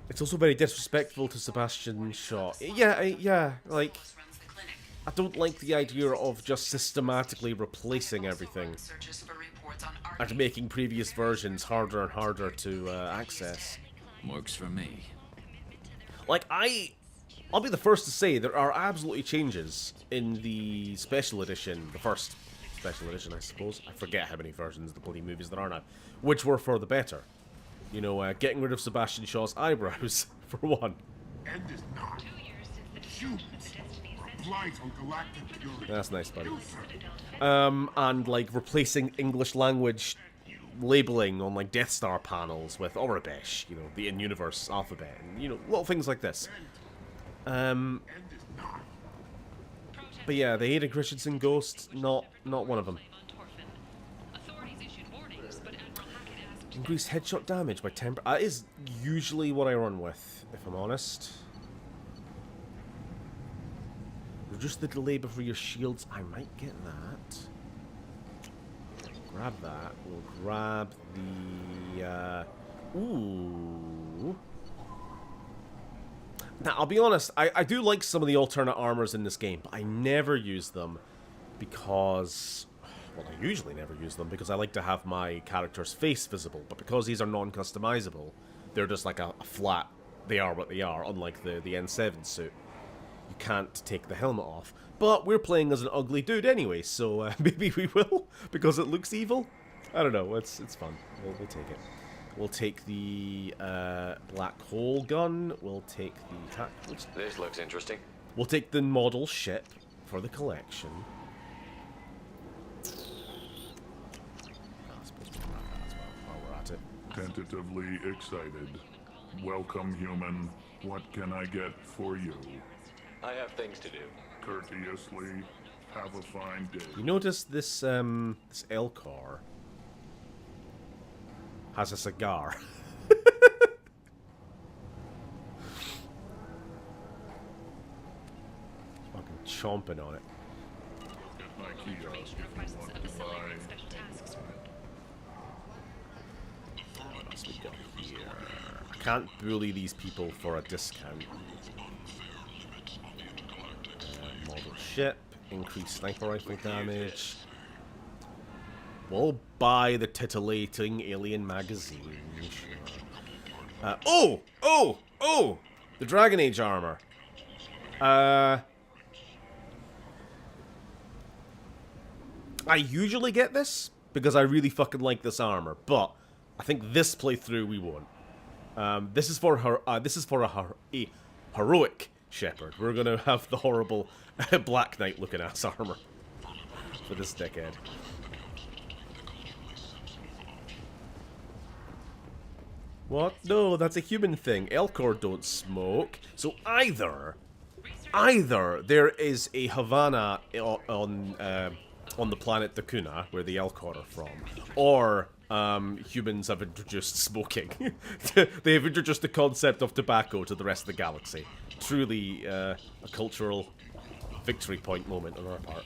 It's also very disrespectful to Sebastian Shaw. Yeah, like, I don't like the idea of just systematically replacing everything and making previous versions harder and harder to access. Works for me. Like, I'll be the first to say there are absolutely changes in the special edition, the first special edition, I suppose. I forget how many versions of the bloody movies there are now, which were for the better. You know, getting rid of Sebastian Shaw's eyebrows, for one. End is not. Humans are blight on galactic purity. That's nice, buddy. And, like, replacing English language labeling on, like, Death Star panels with Orabesh, you know, the in-universe alphabet, and, you know, little things like this. But yeah, the Hayden Christensen ghost, not one of them. Increased headshot damage by 10%. That is usually what I run with, if I'm honest. Reduce the delay before your shields. I might get that. Grab that. We'll grab the... Ooh... Now, I'll be honest, I do like some of the alternate armors in this game, but I never use them because... Well, I usually never use them because I like to have my character's face visible, but because these are non-customizable, they're just like a flat, they are what they are, unlike the N7 suit. You can't take the helmet off. But we're playing as an ugly dude anyway, so maybe we will, because it looks evil? I don't know, it's fun. We'll take it. We'll take the black hole gun. We'll take the... This looks interesting. We'll take the model ship for the collection. I suppose we'll grab that as well while we're at it. Tentatively excited. Welcome, human. What can I get for you? I have things to do. Courteously, have a fine day. You notice this this Elcor has a cigar. Fucking chomping on it. Get my kiosk if you want to buy. What else we got here? I can't bully these people for a discount. Model ship, increased sniper rifle damage. We'll buy the titillating alien magazine. Sure. Oh! The Dragon Age armor. I usually get this because I really fucking like this armor, but I think this playthrough we won't. This is for a heroic Shepherd. We're gonna have the horrible Black Knight looking ass armor for this decade. What? No, that's a human thing. Elcor don't smoke. So either there is a Havana on the planet Dakuna, where the Elcor are from, or humans have introduced smoking. They have introduced the concept of tobacco to the rest of the galaxy. Truly a cultural victory point moment on our part.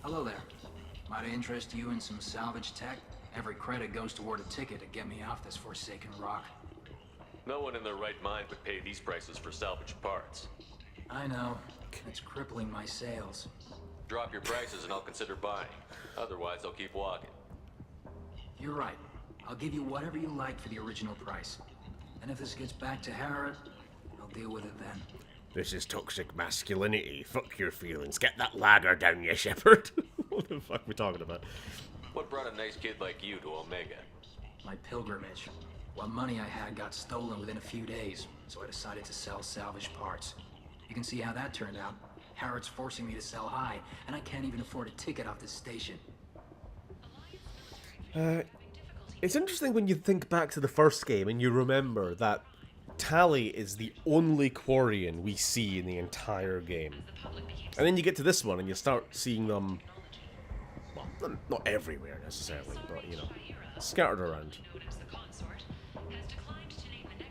Hello there. Might I interest you in some salvage tech? Every credit goes toward a ticket to get me off this forsaken rock. No one in their right mind would pay these prices for salvage parts. I know. It's crippling my sales. Drop your prices and I'll consider buying. Otherwise, I'll keep walking. You're right. I'll give you whatever you like for the original price. And if this gets back to Harrod, I'll deal with it then. This is toxic masculinity. Fuck your feelings. Get that lager down, you shepherd. What the fuck are we talking about? What brought a nice kid like you to Omega? My pilgrimage. What money I had got stolen within a few days, so I decided to sell salvage parts. You can see how that turned out. Harrod's forcing me to sell high, and I can't even afford a ticket off this station. It's interesting when you think back to the first game and you remember that Tali is the only Quarian we see in the entire game. And then you get to this one and you start seeing them, well, not everywhere necessarily, but, you know, scattered around.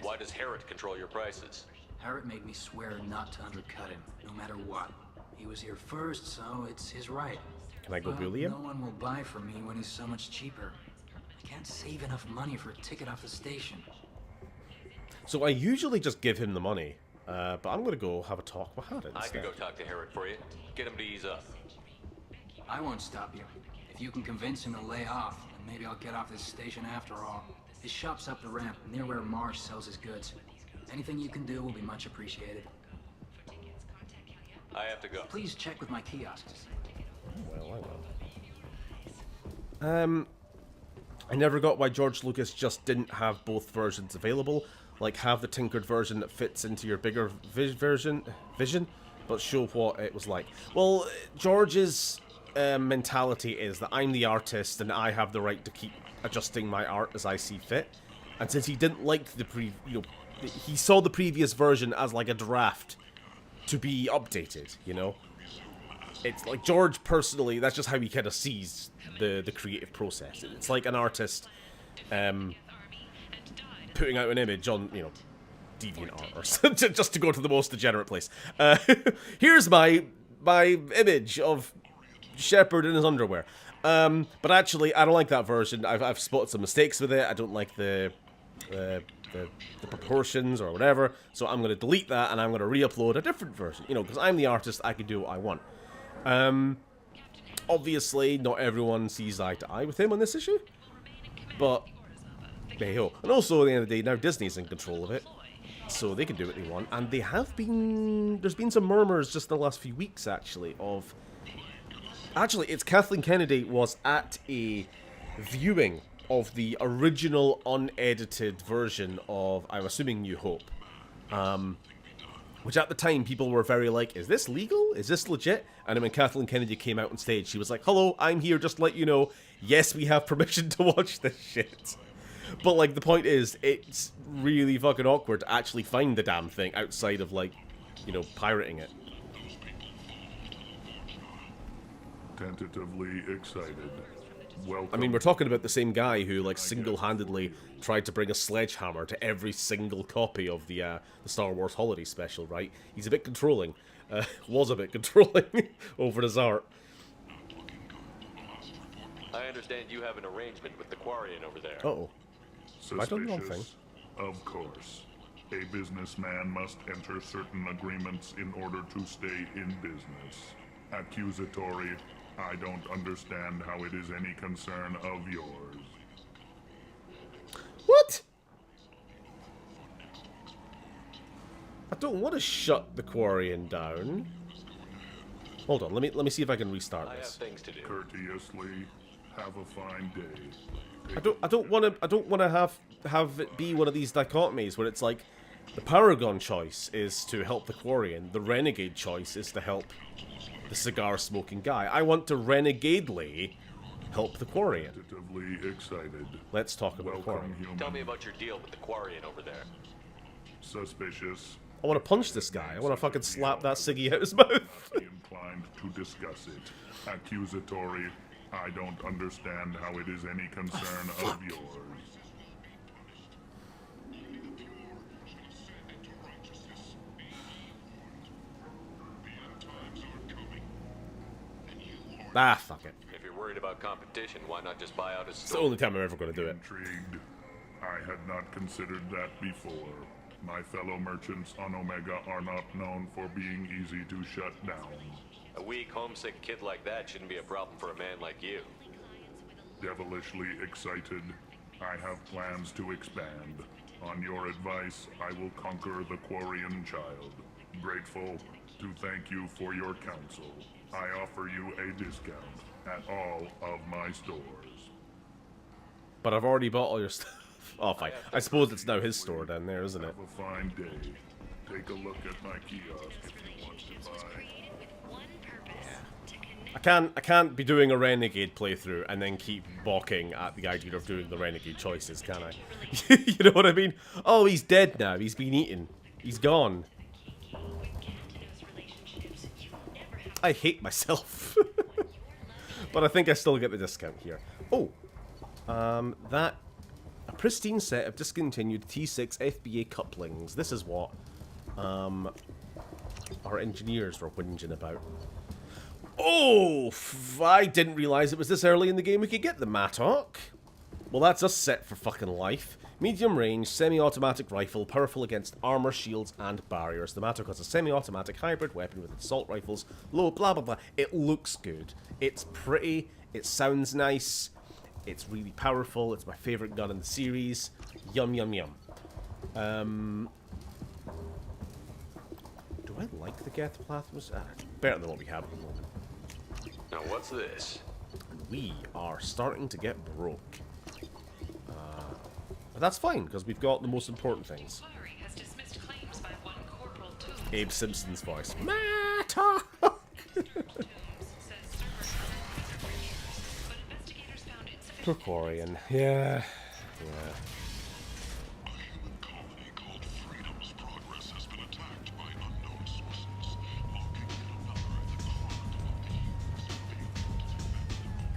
Why does Harrod control your prices? Harrod made me swear not to undercut him, no matter what. He was here first, so it's his right. Can I go But bully him? no one will buy from me when he's so much cheaper. I can't save enough money for a ticket off the station. So I usually just give him the money, but I'm going to go have a talk with Harrod I instead. can go talk to Harrod for you. Get him to ease up. I won't stop you. If you can convince him to lay off, then maybe I'll get off this station after all. His shop's up the ramp, near where Marsh sells his goods. Anything you can do will be much appreciated. I have to go. Please check with my kiosks. Well, I will. I never got why George Lucas just didn't have both versions available. Like, have the tinkered version that fits into your bigger vision, but show what it was like. Well, George's mentality is that I'm the artist and I have the right to keep adjusting my art as I see fit. And since he didn't like the he saw the previous version as like a draft to be updated, you know? It's like George personally, that's just how he kind of sees the creative process. It's like an artist putting out an image on, you know, DeviantArt or something, just to go to the most degenerate place. Here's my image of Shepard in his underwear. But actually, I don't like that version. I've spotted some mistakes with it. I don't like the proportions or whatever. So I'm going to delete that and I'm going to re-upload a different version. You know, because I'm the artist, I can do what I want. Obviously, not everyone sees eye to eye with him on this issue. But, hey ho. And also, at the end of the day, now Disney's in control of it. So they can do what they want. And they have been... There's been some murmurs just in the last few weeks, actually, of... Actually, it's Kathleen Kennedy was at a viewing of the original unedited version of, I'm assuming, New Hope. Which at the time, people were very like, is this legal? Is this legit? And then when Kathleen Kennedy came out on stage, she was like, hello, I'm here just to let you know, yes, we have permission to watch this shit. But, like, the point is, it's really fucking awkward to actually find the damn thing outside of, like, you know, pirating it. Tentatively excited. Welcome. I mean, we're talking about the same guy who, like, single-handedly tried to bring a sledgehammer to every single copy of the Star Wars Holiday Special, right? He's a bit controlling. Was a bit controlling over his art. I understand you have an arrangement with the Quarian over there. Uh-oh. Have I done the wrong thing? Suspicious? Of course. A businessman must enter certain agreements in order to stay in business. Accusatory. I don't understand how it is any concern of yours. What? I don't want to shut the Quarian down. Hold on, let me see if I can restart this. I have things to do. Courteously, have a fine day. I don't want to have it be one of these dichotomies where it's like the Paragon choice is to help the Quarian, the Renegade choice is to help the cigar-smoking guy. I want to renegadely help the Quarian. Tentatively excited. Let's talk about Welcome, Quarian. human. Tell me about your deal with the Quarian over there. Suspicious. I want to punch this guy. I want to fucking slap that ciggy out his mouth. Inclined to discuss it. Accusatory. I don't understand how it is any concern of yours. Ah, fuck it. If you're worried about competition, why not just buy out his It's the store? only time I'm ever going to do it. Intrigued. I had not considered that before. My fellow merchants on Omega are not known for being easy to shut down. A weak, homesick kid like that shouldn't be a problem for a man like you. Devilishly excited. I have plans to expand. On your advice, I will conquer the Quarian child. Grateful to thank you for your counsel. I offer you a discount at all of my stores. But I've already bought all your stuff. Oh, fine. I suppose it's now his store down there, isn't it? Have a fine day. Take a look at my kiosk if you want to buy. I can't be doing a Renegade playthrough and then keep balking at the idea of doing the Renegade choices, can I? You know what I mean? Oh, he's dead now. He's been eaten. He's gone. I hate myself. But I think I still get the discount here. Oh, that a pristine set of discontinued T6 FBA couplings. This is what our engineers were whinging about. Oh, I didn't realize it was this early in the game we could get the Mattock. Well, that's us set for fucking life. Medium range, semi-automatic rifle, powerful against armor, shields, and barriers. The Mattock has a semi-automatic hybrid weapon with assault rifles. Low, blah, blah, blah. It looks good. It's pretty. It sounds nice. It's really powerful. It's my favorite gun in the series. Yum, yum, yum. Do I like the Geth Plasmas? It's better than what we have at the moment. Now what's this? We are starting to get broke. But that's fine, because we've got the most important things. Abe Simpson's voice. Mattock! Poor Quarian. Yeah. Yeah.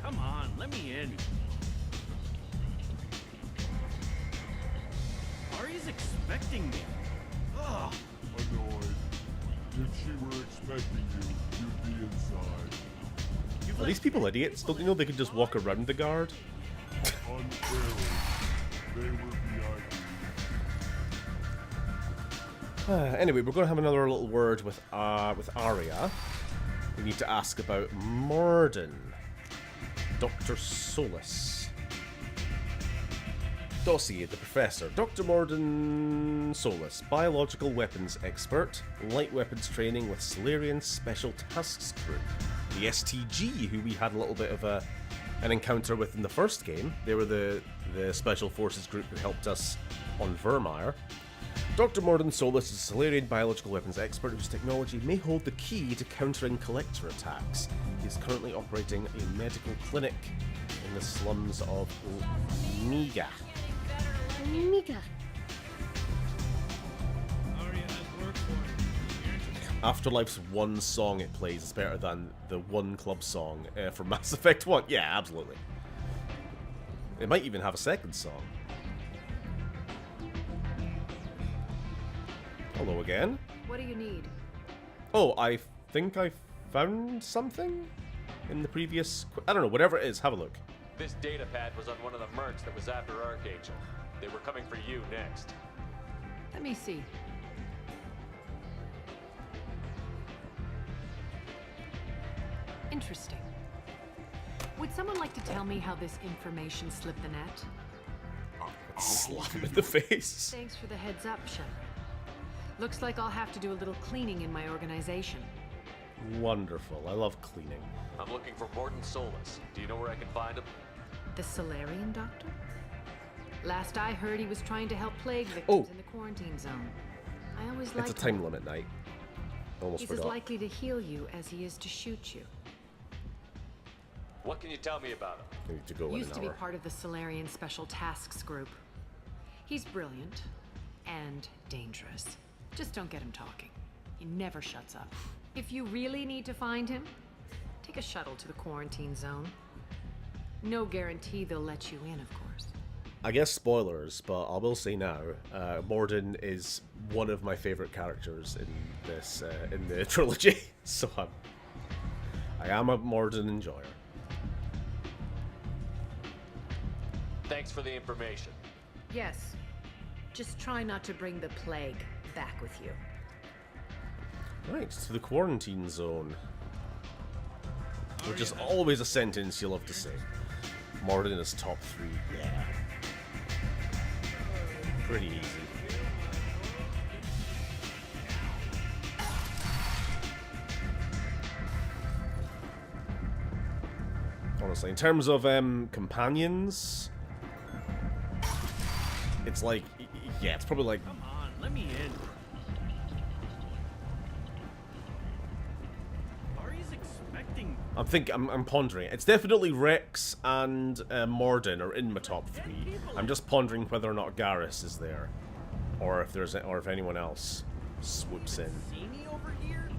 Come on, let me in. Ari's expecting me. Ugh. Annoyed. If she were expecting you, you'd be inside. Are these people idiots? Don't you know they can just walk around the guard? Unfairly. They were VIP. Anyway, we're going to have another little word with Aria. We need to ask about Morden. Dr. Solus. Dossier, the Professor. Dr. Morden Solus, biological weapons expert, light weapons training with Solarian Special Tasks Group. The STG, who we had a little bit of an encounter with in the first game. They were the Special Forces group who helped us on Vermeer. Dr. Morden Solus is a Solarian biological weapons expert whose technology may hold the key to countering collector attacks. He is currently operating a medical clinic in the slums of Miga. Afterlife's one song it plays is better than the one club song from Mass Effect 1. Yeah, absolutely. It might even have a second song. Hello again. What do you need? Oh, I think I found something in the previous... I don't know, whatever it is, have a look. This data pad was on one of the Mercs that was after Archangel. They were coming for you next. Let me see. Interesting. Would someone like to tell me how this information slipped the net? Slap him in the face. Thanks for the heads up, Shepard. Looks like I'll have to do a little cleaning in my organization. Wonderful. I love cleaning. I'm looking for Morden Solus. Do you know where I can find him? The Solarian doctor? Last I heard, he was trying to help plague victims in the quarantine zone. I always liked It's a time limit night. Almost He's forgot. as likely to heal you as he is to shoot you. What can you tell me about him? I need to go in Used an to be hour. part of the Solarian Special Tasks Group. He's brilliant and dangerous. Just don't get him talking. He never shuts up. If you really need to find him, take a shuttle to the quarantine zone. No guarantee they'll let you in, of course. I guess spoilers, but I will say now, Morden is one of my favorite characters in this in the trilogy. So I am a Morden enjoyer. Thanks for the information. Yes. Just try not to bring the plague back with you. Right, to the quarantine zone. Which is always a sentence you love to say. Morden is top 3. Yeah. Pretty easy. Honestly, in terms of companions, it's like, yeah, it's probably like. Come on, let me in. Ari's expecting. I'm pondering. It's definitely Rex and Morden are in my top 3. I'm just pondering whether or not Garrus is there, or if anyone else swoops in. Over here?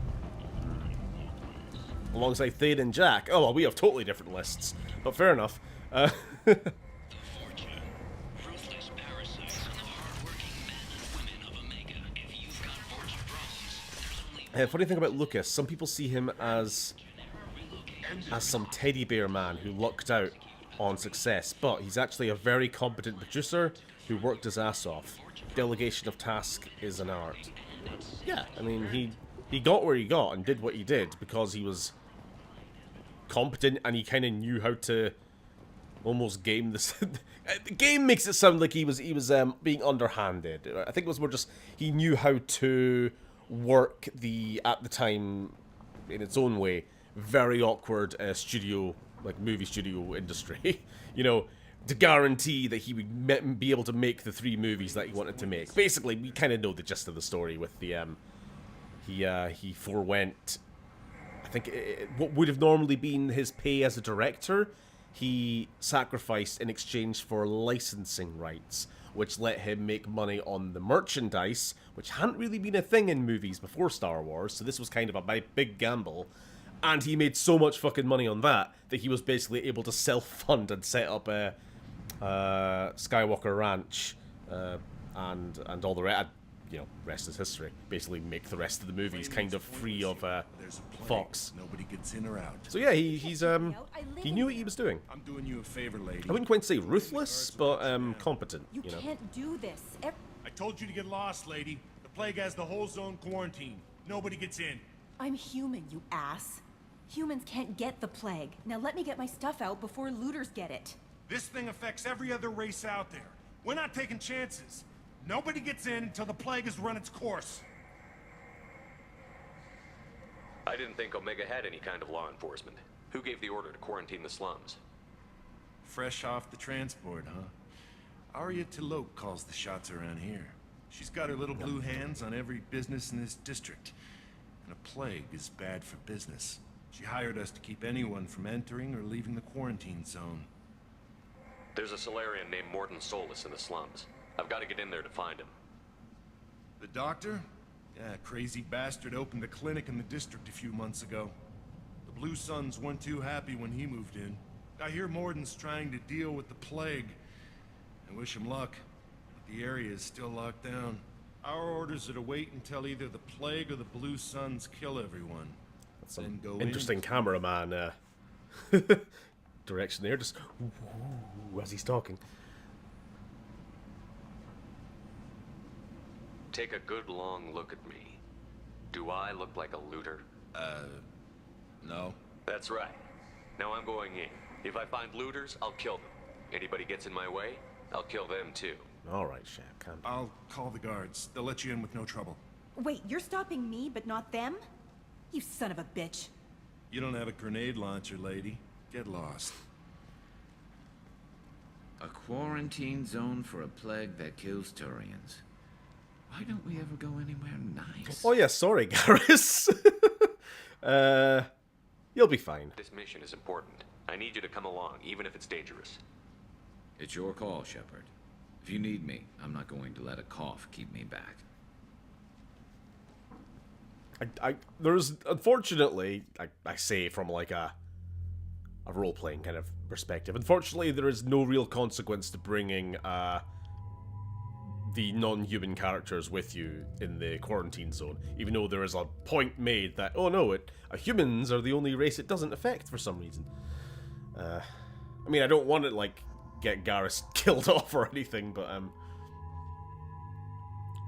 Alongside Thade and Jack. Oh well, we have totally different lists, but fair enough. Funny thing about Lucas, some people see him as some teddy bear man who lucked out on success, but he's actually a very competent producer who worked his ass off. Delegation of task is an art. Yeah, I mean, he got where he got and did what he did because he was competent and he kind of knew how to almost game this. The game makes it sound like he was being underhanded. I think it was more just he knew how to work the, at the time, in its own way, very awkward studio, like movie studio industry, you know, to guarantee that he would be able to make the 3 movies that he wanted to make. Basically, we kind of know the gist of the story with the he forewent, I think what would have normally been his pay as a director, he sacrificed in exchange for licensing rights, which let him make money on the merchandise, which hadn't really been a thing in movies before Star Wars, so this was kind of a big gamble. And he made so much fucking money on that he was basically able to self-fund and set up a Skywalker Ranch and all the rest. You know, rest is history. Basically, make the rest of the movies kind of free of Fox. Nobody gets in or out. So yeah, he knew what he was doing. I'm doing you a favor, lady. I wouldn't quite say ruthless, but competent. You know. can't do this. I told you to get lost, lady. The plague has the whole zone quarantined. Nobody gets in. I'm human, you ass. Humans can't get the plague. Now let me get my stuff out before looters get it. This thing affects every other race out there. We're not taking chances. Nobody gets in until the plague has run its course. I didn't think Omega had any kind of law enforcement. Who gave the order to quarantine the slums? Fresh off the transport, huh? Arya Tilok calls the shots around here. She's got her little blue hands on every business in this district. And a plague is bad for business. She hired us to keep anyone from entering or leaving the quarantine zone. There's a Solarian named Morden Solus in the slums. I've got to get in there to find him. The doctor? Yeah, crazy bastard opened a clinic in the district a few months ago. The Blue Suns weren't too happy when he moved in. I hear Morden's trying to deal with the plague. I wish him luck, but the area is still locked down. Our orders are to wait until either the plague or the Blue Suns kill everyone. That's some interesting cameraman direction there, just as he's talking. Take a good long look at me. Do I look like a looter? No. That's right. Now I'm going in. If I find looters, I'll kill them. Anybody gets in my way, I'll kill them too. Alright, Shaq, calm down. I'll call the guards. They'll let you in with no trouble. Wait, you're stopping me, but not them? You son of a bitch. You don't have a grenade launcher, lady. Get lost. A quarantine zone for a plague that kills Turians. Why don't we ever go anywhere nice? Oh yeah, sorry, Garrus. You'll be fine. This mission is important. I need you to come along, even if it's dangerous. It's your call, Shepard. If you need me, I'm not going to let a cough keep me back. There's, unfortunately, I say from like a role-playing kind of perspective, unfortunately there is no real consequence to bringing the non-human characters with you in the quarantine zone, even though there is a point made that, oh no, humans are the only race it doesn't affect for some reason. I mean, I don't want to, like, get Garrus killed off or anything, but,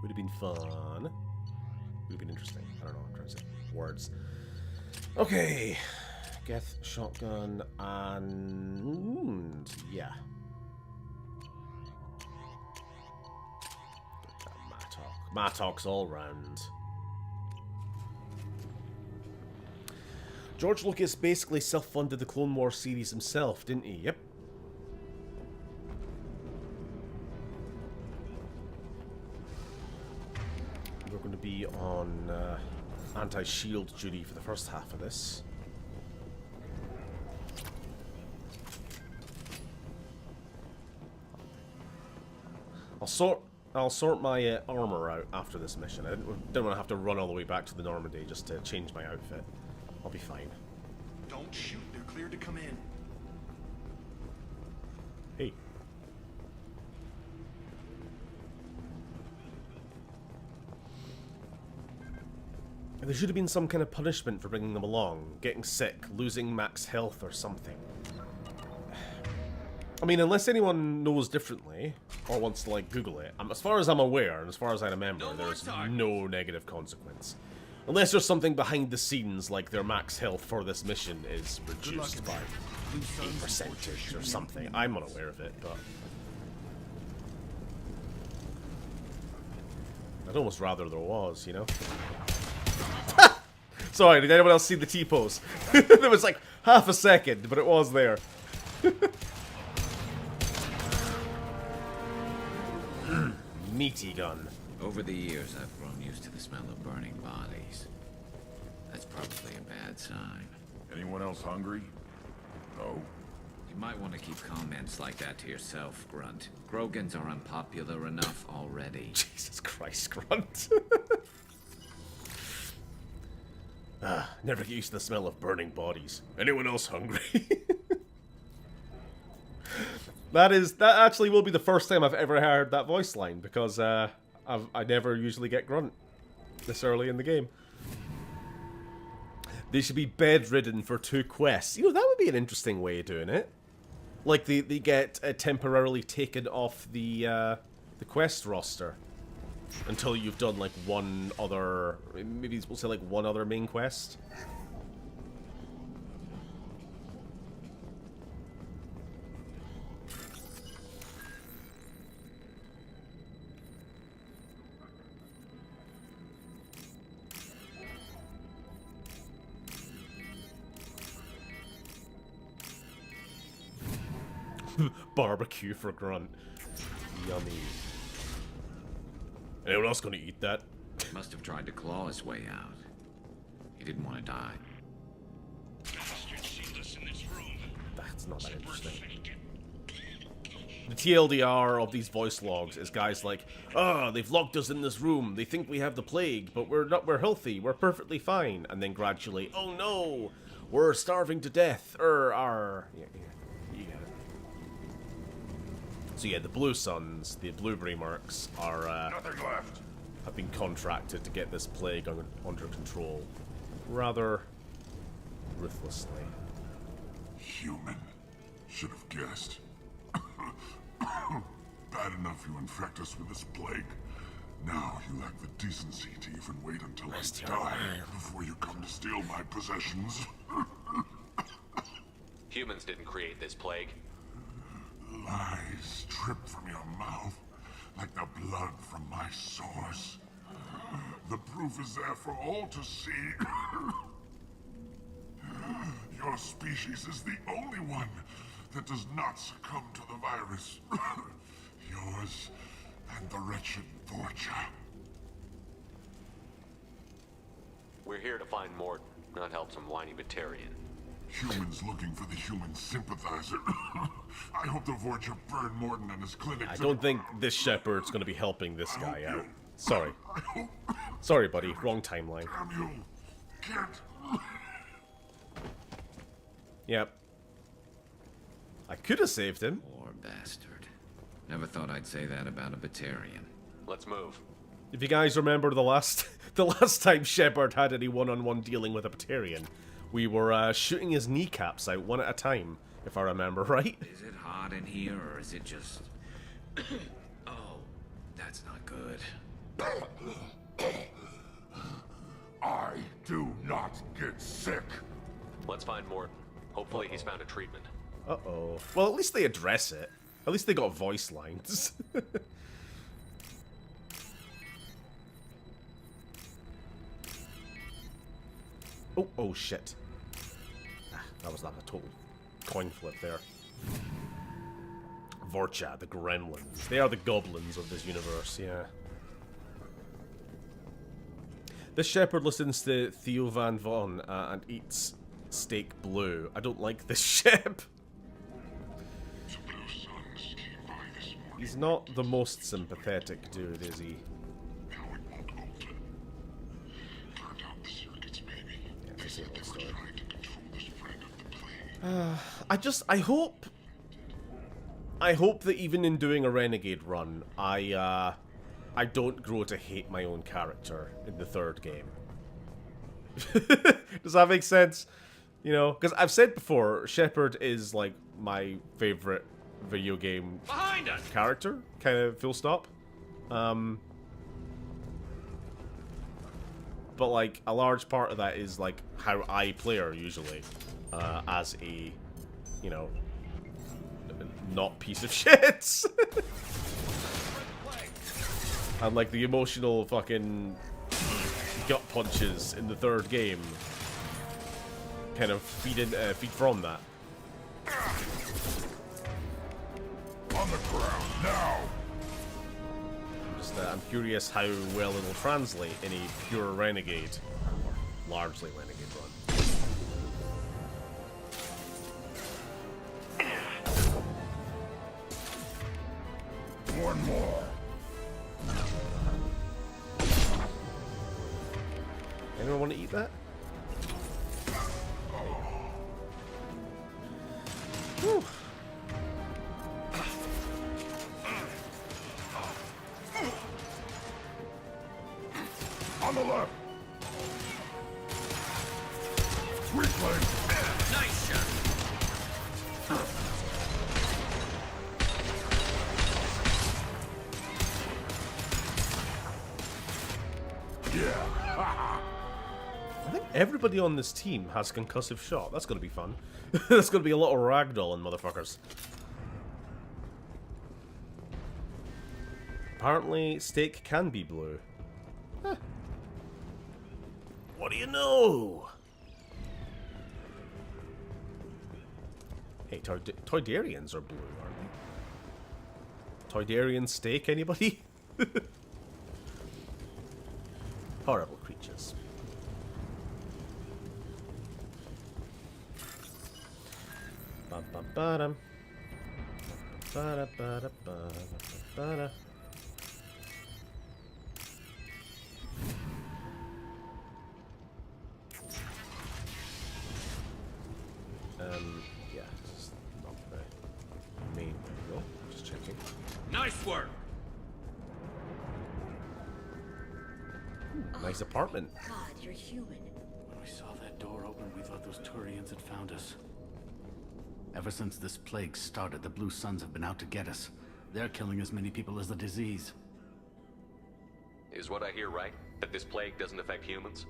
would have been fun. Would have been interesting. I don't know, I'm trying to say words. Okay. Geth, shotgun, and... yeah. Mattox all round. George Lucas basically self-funded the Clone Wars series himself, didn't he? Yep. We're going to be on anti-shield duty for the first half of this. I'll sort my armor out after this mission. I didn't want to have to run all the way back to the Normandy just to change my outfit. I'll be fine. Don't shoot. They're cleared to come in. Hey. There should have been some kind of punishment for bringing them along. Getting sick, losing max health or something. I mean, unless anyone knows differently, or wants to, like, Google it, as far as I'm aware, and as far as I remember, there's no negative consequence. Unless there's something behind the scenes, like their max health for this mission is reduced by 8% or something. I'm unaware of it, but... I'd almost rather there was, you know? Sorry, did anyone else see the T-pose? There was like half a second, but it was there. Meaty gun. Over the years, I've grown used to the smell of burning bodies. That's probably a bad sign. Anyone else hungry? No? You might want to keep comments like that to yourself, Grunt. Grogans are unpopular enough already. Jesus Christ, Grunt. Never get used to the smell of burning bodies. Anyone else hungry? That actually will be the first time I've ever heard that voice line, because I never usually get Grunt this early in the game. They should be bedridden for 2 quests. You know, that would be an interesting way of doing it. Like, they get temporarily taken off the quest roster until you've done, like, one other... Maybe we'll say, like, one other main quest. Barbecue for Grunt. Yummy. Anyone else gonna eat that? Must have tried to claw his way out. He didn't want to die. That's not that interesting. The TLDR of these voice logs is guys like, they've locked us in this room. They think we have the plague, but we're not. We're healthy. We're perfectly fine. And then gradually, oh no, we're starving to death. Yeah, you get it. So yeah, the Blue Suns, the Blueberry Mercs, are nothing left. Have been contracted to get this plague under control, rather ruthlessly. Human. Should have guessed. Bad enough you infect us with this plague. Now you lack the decency to even wait until I die before you come to steal my possessions. Humans didn't create this plague. Lies drip from your mouth like the blood from my source. The proof is there for all to see. Your species is the only one that does not succumb to the virus. Yours and the wretched Vorcha. We're here to find Morden, not help some whiny Batarian. Humans looking for the human sympathizer. I hope the Vorcha burn Morton and his clinic. I don't think this Shepard's going to be helping this guy out. Sorry. Sorry, buddy. Wrong timeline. Damn you. Can't. Yep. I could have saved him. Poor bastard. Never thought I'd say that about a Batarian. Let's move. If you guys remember the last time Shepard had any one-on-one dealing with a Batarian, we were shooting his kneecaps out one at a time, if I remember right. Is it hot in here, or is it just... Oh, that's not good. I do not get sick. Let's find Morton. Hopefully he's found a treatment. Uh-oh. Well, at least they address it. At least they got voice lines. Oh shit. That was like a total coin flip there. Vorcha, the gremlins. They are the goblins of this universe, yeah. This Shepard listens to Theo Van Von and eats steak blue. I don't like this ship. He's not the most sympathetic dude, is he? Yeah, it's the same old story. I hope that even in doing a Renegade run, I don't grow to hate my own character in the third game. Does that make sense? You know, because I've said before, Shepard is like my favorite video game character, kind of full stop. But like a large part of that is like how I play her usually, as a, you know, not piece of shit. And like the emotional fucking gut punches in the third game kind of feed from that. On the ground now. I'm curious how well it'll translate in a pure Renegade, or largely Renegade run. One more. Anyone want to eat that? Whew. On the left. Weakling. Nice shot. Yeah. I think everybody on this team has concussive shot. That's going to be fun. That's going to be a lot of ragdolling, motherfuckers. Apparently, steak can be blue. Huh. What do you know? Hey, Toydarians are blue, aren't they? Toydarian steak, anybody? Horrible creatures. Bum bum ba-dum. Ba-da ba-da ba-da. Yeah, this is not the main window. Just checking. Nice work. Nice apartment. God, you're human. When we saw that door open, we thought those Turians had found us. Ever since this plague started, the Blue Suns have been out to get us. They're killing as many people as the disease. Is what I hear right? That this plague doesn't affect humans?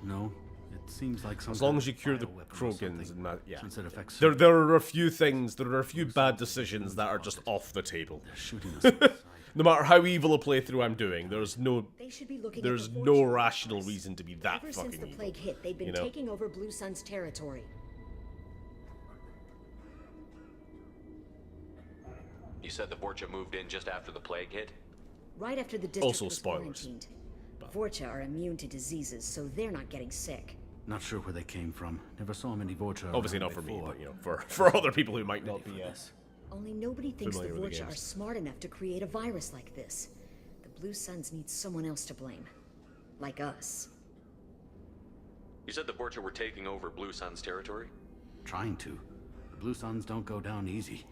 No, it seems like some. As long as you cure the Krogans and that, yeah. Since it affects There are a few things, there are a few bad decisions that are just off the table. They're shooting us. No matter how evil a playthrough I'm doing, there's no They rational reason to be that Ever fucking since the evil. plague hit, they've been you know? taking over Blue Sun's territory. You said the Vorcha moved in just after the plague hit? Right after the district Also was spoilers. quarantined. Vorcha are immune to diseases, so they're not getting sick. Not sure where they came from. Never saw many Vorcha. Obviously around not for me, before. but you know, for other people who might not be. Only nobody thinks the familiar with the Vorcha are games. smart enough to create a virus like this. The Blue Suns need someone else to blame. Like us. You said the Vorcha were taking over Blue Sun's territory? Trying to. The Blue Suns don't go down easy.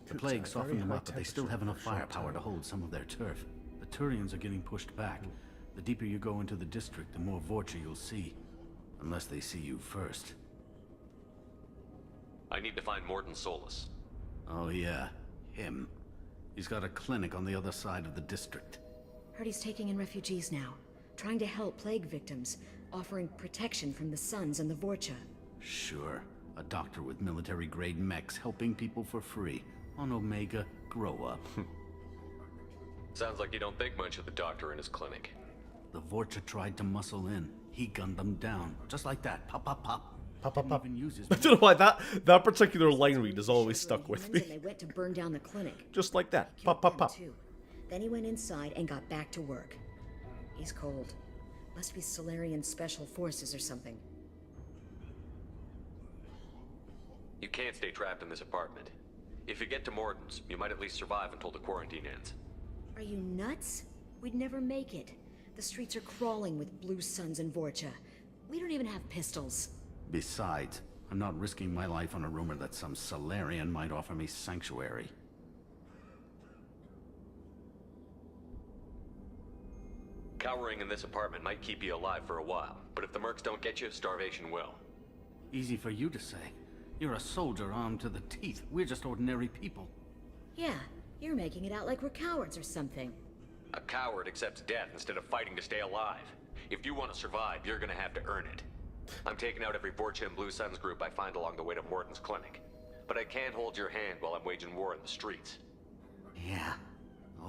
The plague softened them up, but they still have enough firepower to hold some of their turf. The Turians are getting pushed back. The deeper you go into the district, the more Vorcha you'll see. Unless they see you first. I need to find Morton Solus. Oh yeah, him. He's got a clinic on the other side of the district. Heard he's taking in refugees now. Trying to help plague victims. Offering protection from the Suns and the Vorcha. Sure. A doctor with military-grade mechs helping people for free. On Omega, grow up. Sounds like you don't think much of the doctor in his clinic. The Vorcha tried to muscle in. He gunned them down. Just like that. Pop, pop, pop. Pop, pop, pop. Even use his I don't know why that particular line read has always stuck with And they me. went to burn down the clinic. Just like that. Pop, pop, pop. Too. Then he went inside and got back to work. He's cold. Must be Solarian Special Forces or something. You can't stay trapped in this apartment. If you get to Morton's, you might at least survive until the quarantine ends. Are you nuts? We'd never make it. The streets are crawling with Blue Suns and Vorcha. We don't even have pistols. Besides, I'm not risking my life on a rumor that some Solarian might offer me sanctuary. Cowering in this apartment might keep you alive for a while, but if the Mercs don't get you, starvation will. Easy for you to say. You're a soldier armed to the teeth. We're just ordinary people. Yeah, you're making it out like we're cowards or something. A coward accepts death instead of fighting to stay alive. If you want to survive, you're gonna have to earn it. I'm taking out every Vorcha and Blue Suns group I find along the way to Morton's clinic. But I can't hold your hand while I'm waging war in the streets. Yeah,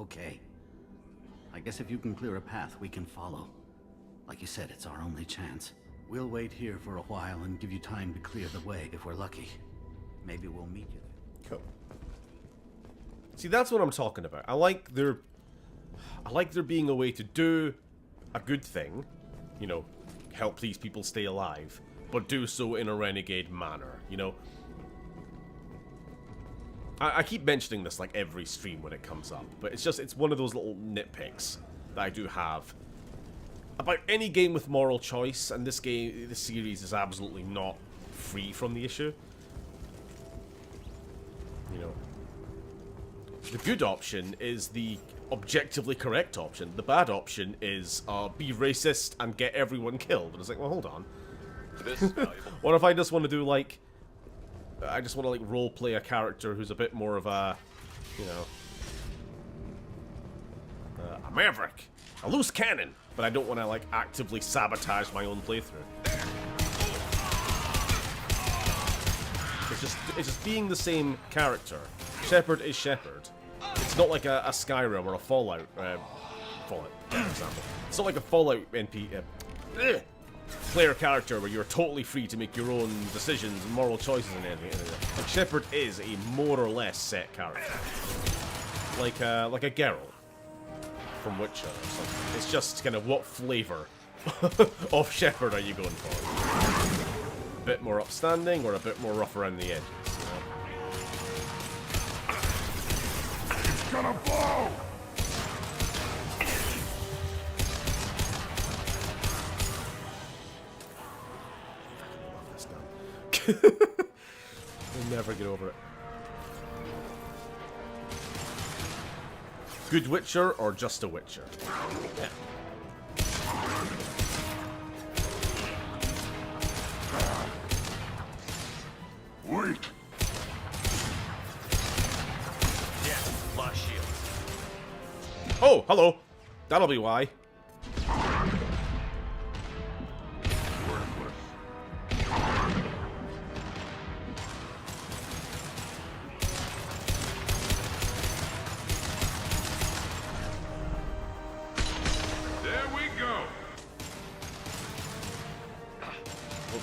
okay. I guess if you can clear a path, we can follow. Like you said, it's our only chance. We'll wait here for a while and give you time to clear the way if we're lucky. Maybe we'll meet you there. Cool. See, that's what I'm talking about. I like there being a way to do a good thing, you know, help these people stay alive, but do so in a renegade manner, you know? I keep mentioning this like every stream when it comes up, but it's one of those little nitpicks that I do have about any game with moral choice, and this series is absolutely not free from the issue. You know, the good option is the objectively correct option. The bad option is be racist and get everyone killed. And it's like, well, hold on. This is valuable. What if I just want to do like, I just want to like role play a character who's a bit more of a, you know, a maverick, a loose cannon, but I don't want to like actively sabotage my own playthrough. It's just being the same character. Shepard is Shepard. It's not like a Skyrim or a Fallout. Fallout, for example. It's not like a Fallout player character where you're totally free to make your own decisions and moral choices and anything. Like Shepard is a more or less set character, like a Geralt from Witcher or something. It's just kind of what flavor of Shepard are you going for? A bit more upstanding or a bit more rough around the edges? It's gonna blow! We'll never get over it. Good Witcher or just a Witcher? Yeah. Wait! Yeah, lost shield. Oh, hello. That'll be why.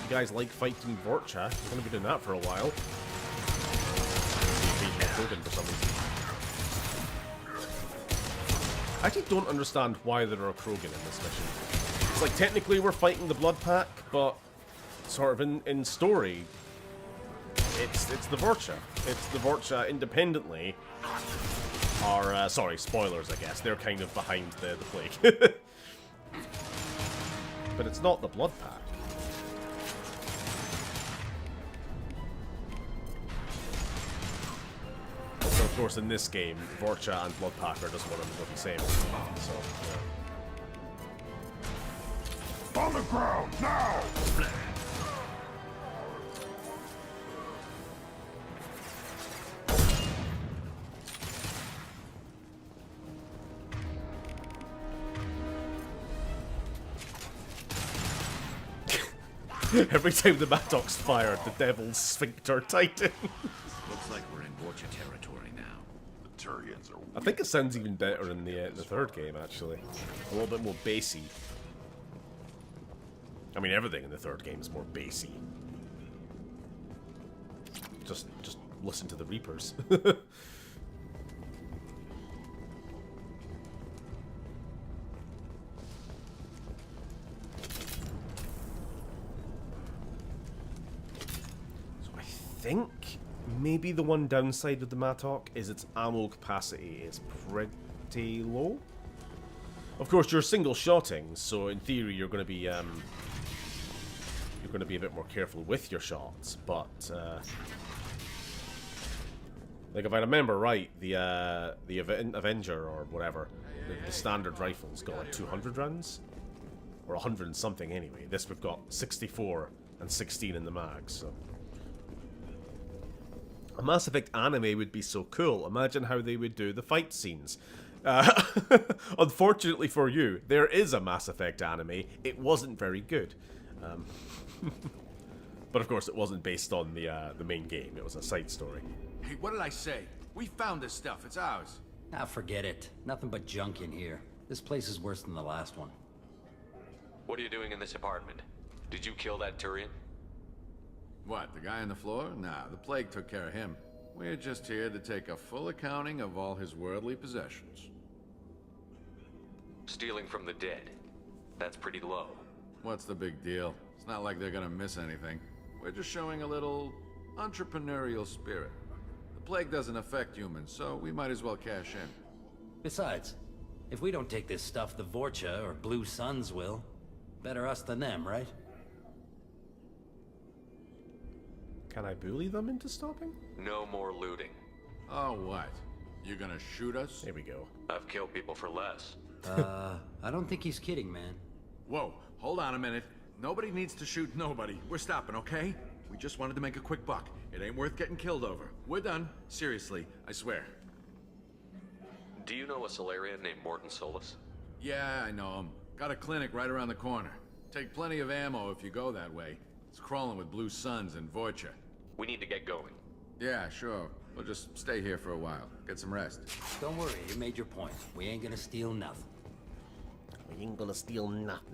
You guys like fighting Vorcha. We're going to be doing that for a while. For some reason. I actually don't understand why there are Krogan in this mission. It's like technically we're fighting the Blood Pack, but sort of in story, it's the Vorcha. It's the Vorcha independently are, sorry, spoilers, I guess. They're kind of behind the plague. But it's not the Blood Pack. So, of course, in this game, Vorcha and Blood Pack are just one and the same. So, yeah. On the ground, now! Every time the Mattoc's fired, the devil's sphincter tightens. Looks like we're in Vorcha territory now. The Turians are I think it sounds even better in the third game, actually. A little bit more bassy. I mean, everything in the third game is more bassy. Just listen to the Reapers. I think maybe the one downside of the Mattock is its ammo capacity is pretty low. Of course, you're single-shotting, so in theory you're going to be a bit more careful with your shots. But like if I remember right, the Avenger or whatever, the standard rifle's got like 200 rounds, or 100 and something anyway. This we've got 64 and 16 in the mag, so. A Mass Effect anime would be so cool. Imagine how they would do the fight scenes. Unfortunately for you, there is a Mass Effect anime. It wasn't very good. But of course, it wasn't based on the main game. It was a side story. Hey, what did I say? We found this stuff. It's ours. Ah, forget it. Nothing but junk in here. This place is worse than the last one. What are you doing in this apartment? Did you kill that Turian? What, the guy on the floor? Nah, the plague took care of him. We're just here to take a full accounting of all his worldly possessions. Stealing from the dead. That's pretty low. What's the big deal? It's not like they're gonna miss anything. We're just showing a little entrepreneurial spirit. The plague doesn't affect humans, so we might as well cash in. Besides, if we don't take this stuff, the Vorcha or Blue Suns will. Better us than them, right? Can I bully them into stopping? No more looting. Oh, what? You gonna shoot us? There we go. I've killed people for less. I don't think he's kidding, man. Whoa, hold on a minute. Nobody needs to shoot nobody. We're stopping, okay? We just wanted to make a quick buck. It ain't worth getting killed over. We're done. Seriously, I swear. Do you know a Solarian named Morton Solus? Yeah, I know him. Got a clinic right around the corner. Take plenty of ammo if you go that way. It's crawling with Blue Suns and Vorcha. We need to get going. Yeah, sure. We'll just stay here for a while. Get some rest. Don't worry, you made your point. We ain't gonna steal nothing. We ain't gonna steal nothing.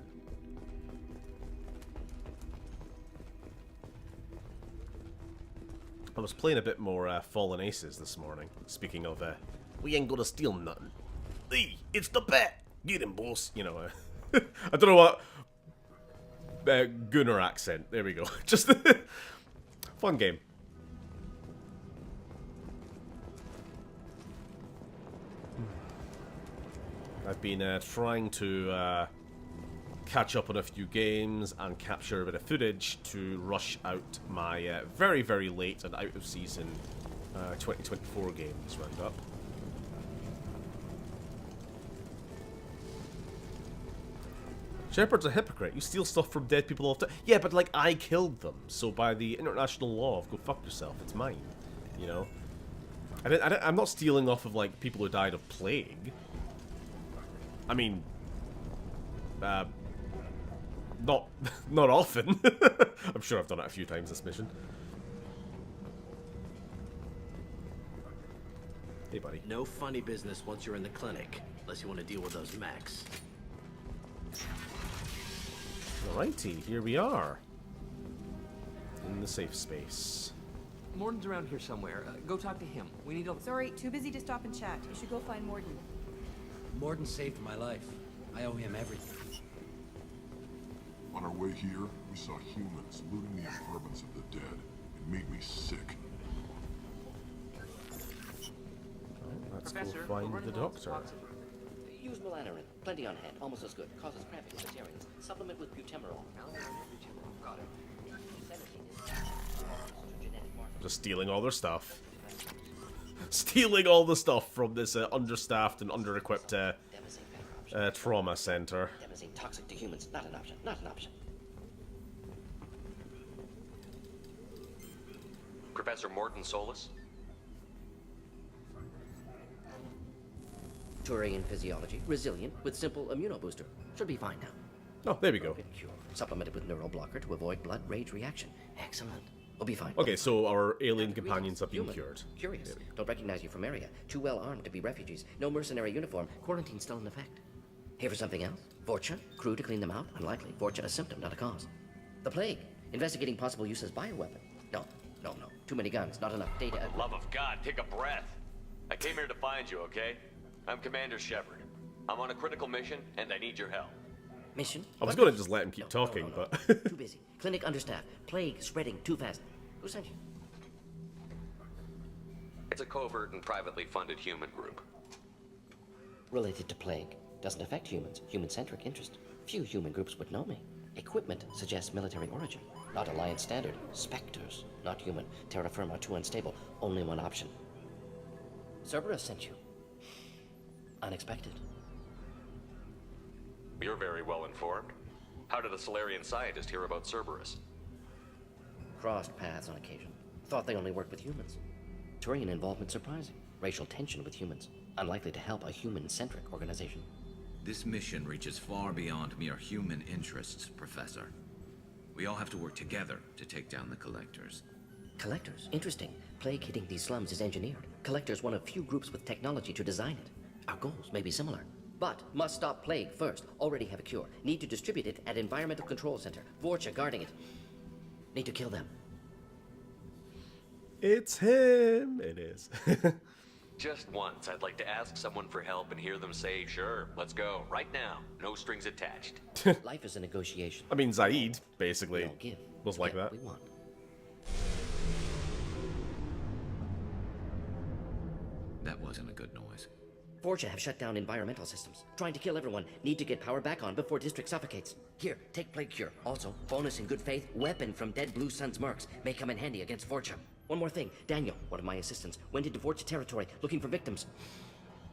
I was playing a bit more Fallen Aces this morning. Speaking of, we ain't gonna steal nothing. Hey, it's the bat! Get him, boss! You know, I don't know what... Gunnar accent. There we go. Just... fun game. I've been trying to catch up on a few games and capture a bit of footage to rush out my very, very late and out of season 2024 games roundup. Shepard's a hypocrite. You steal stuff from dead people all the time. Yeah, but like I killed them, so by the international law of go fuck yourself, it's mine. You know. I'm not stealing off of like people who died of plague. I mean, not often. I'm sure I've done it a few times this mission. Hey, buddy. No funny business once you're in the clinic, unless you want to deal with those mechs. Alrighty, here we are. In the safe space. Morton's around here somewhere. Go talk to him. We need to... Sorry, too busy to stop and chat. You should go find Morton. Morton saved my life. I owe him everything. On our way here, We saw humans looting the apartments of the dead. It made me sick. Let's Professor, go we're find running the low on doctor. supplies. Use melanorin. Plenty on hand. Almost as good. Causes cramping with vegetarians. Supplement with butemerol. Got it. Just stealing all their stuff. Stealing all the stuff from this understaffed and under-equipped trauma center. Demazine toxic to humans. Not an option. Not an option. Professor Morton Solus? Turian physiology. Resilient with simple immunobooster. Should be fine now. Oh, there we go. Cure. Supplemented with neural blocker to avoid blood rage reaction. Excellent. We'll be fine. Okay, so our alien companions have been cured. Curious. Don't recognize you from area. Too well armed to be refugees. No mercenary uniform. Quarantine still in effect. Here for something else? Vorcha? Crew to clean them out? Unlikely. Vorcha a symptom, not a cause. The plague. Investigating possible use as bioweapon. No. Too many guns. Not enough data. Love of God, take a breath. I came here to find you, okay? I'm Commander Shepard. I'm on a critical mission, and I need your help. Mission? I was going to just let him keep talking, but... Too busy. Clinic understaffed. Plague spreading too fast. Who sent you? It's a covert and privately funded human group. Related to plague. Doesn't affect humans. Human-centric interest. Few human groups would know me. Equipment suggests military origin. Not Alliance standard. Spectres. Not human. Terra firma too unstable. Only one option. Cerberus sent you. Unexpected. You're very well informed. How did a Solarian scientist hear about Cerberus? Crossed paths on occasion. Thought they only worked with humans. Turian involvement surprising. Racial tension with humans. Unlikely to help a human-centric organization. This mission reaches far beyond mere human interests, Professor. We all have to work together to take down the Collectors. Collectors? Interesting. Plague hitting these slums is engineered. Collectors one of few groups with technology to design it. Our goals may be similar. But must stop plague first. Already have a cure. Need to distribute it at Environmental Control Center. Vorcha guarding it. Need to kill them. It's him. It is. Just once, I'd like to ask someone for help and hear them say, sure, let's go, right now. No strings attached. Life is a negotiation. I mean, Zaid, basically, was like that. We want. That wasn't a good noise. Vorcha have shut down environmental systems. Trying to kill everyone. Need to get power back on before district suffocates. Here, take plague cure. Also, bonus in good faith, weapon from dead Blue Sun's Mercs. May come in handy against Vorcha. One more thing. Daniel, one of my assistants, went into Vorcha territory looking for victims.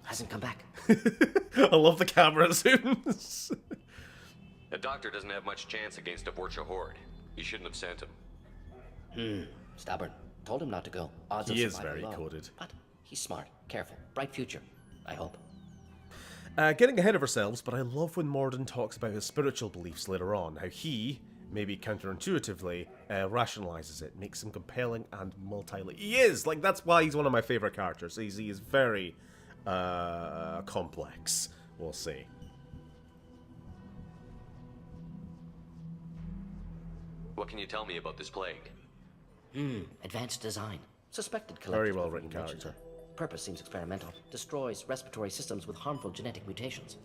Hasn't come back. I love the camera zooms. The doctor doesn't have much chance against a Vorcha horde. You shouldn't have sent him. Stubborn. Told him not to go. Odds He of is survival very low. coded. But he's smart, careful, bright future. I hope. Getting ahead of ourselves, but I love when Morden talks about his spiritual beliefs later on, how he, maybe counterintuitively, rationalizes it, makes him compelling and He is! Like, that's why he's one of my favorite characters. He is very complex, we'll say. What can you tell me about this plague? Advanced design. Suspected collectors. Very well before written you mention character. it. Purpose seems experimental. Destroys respiratory systems with harmful genetic mutations.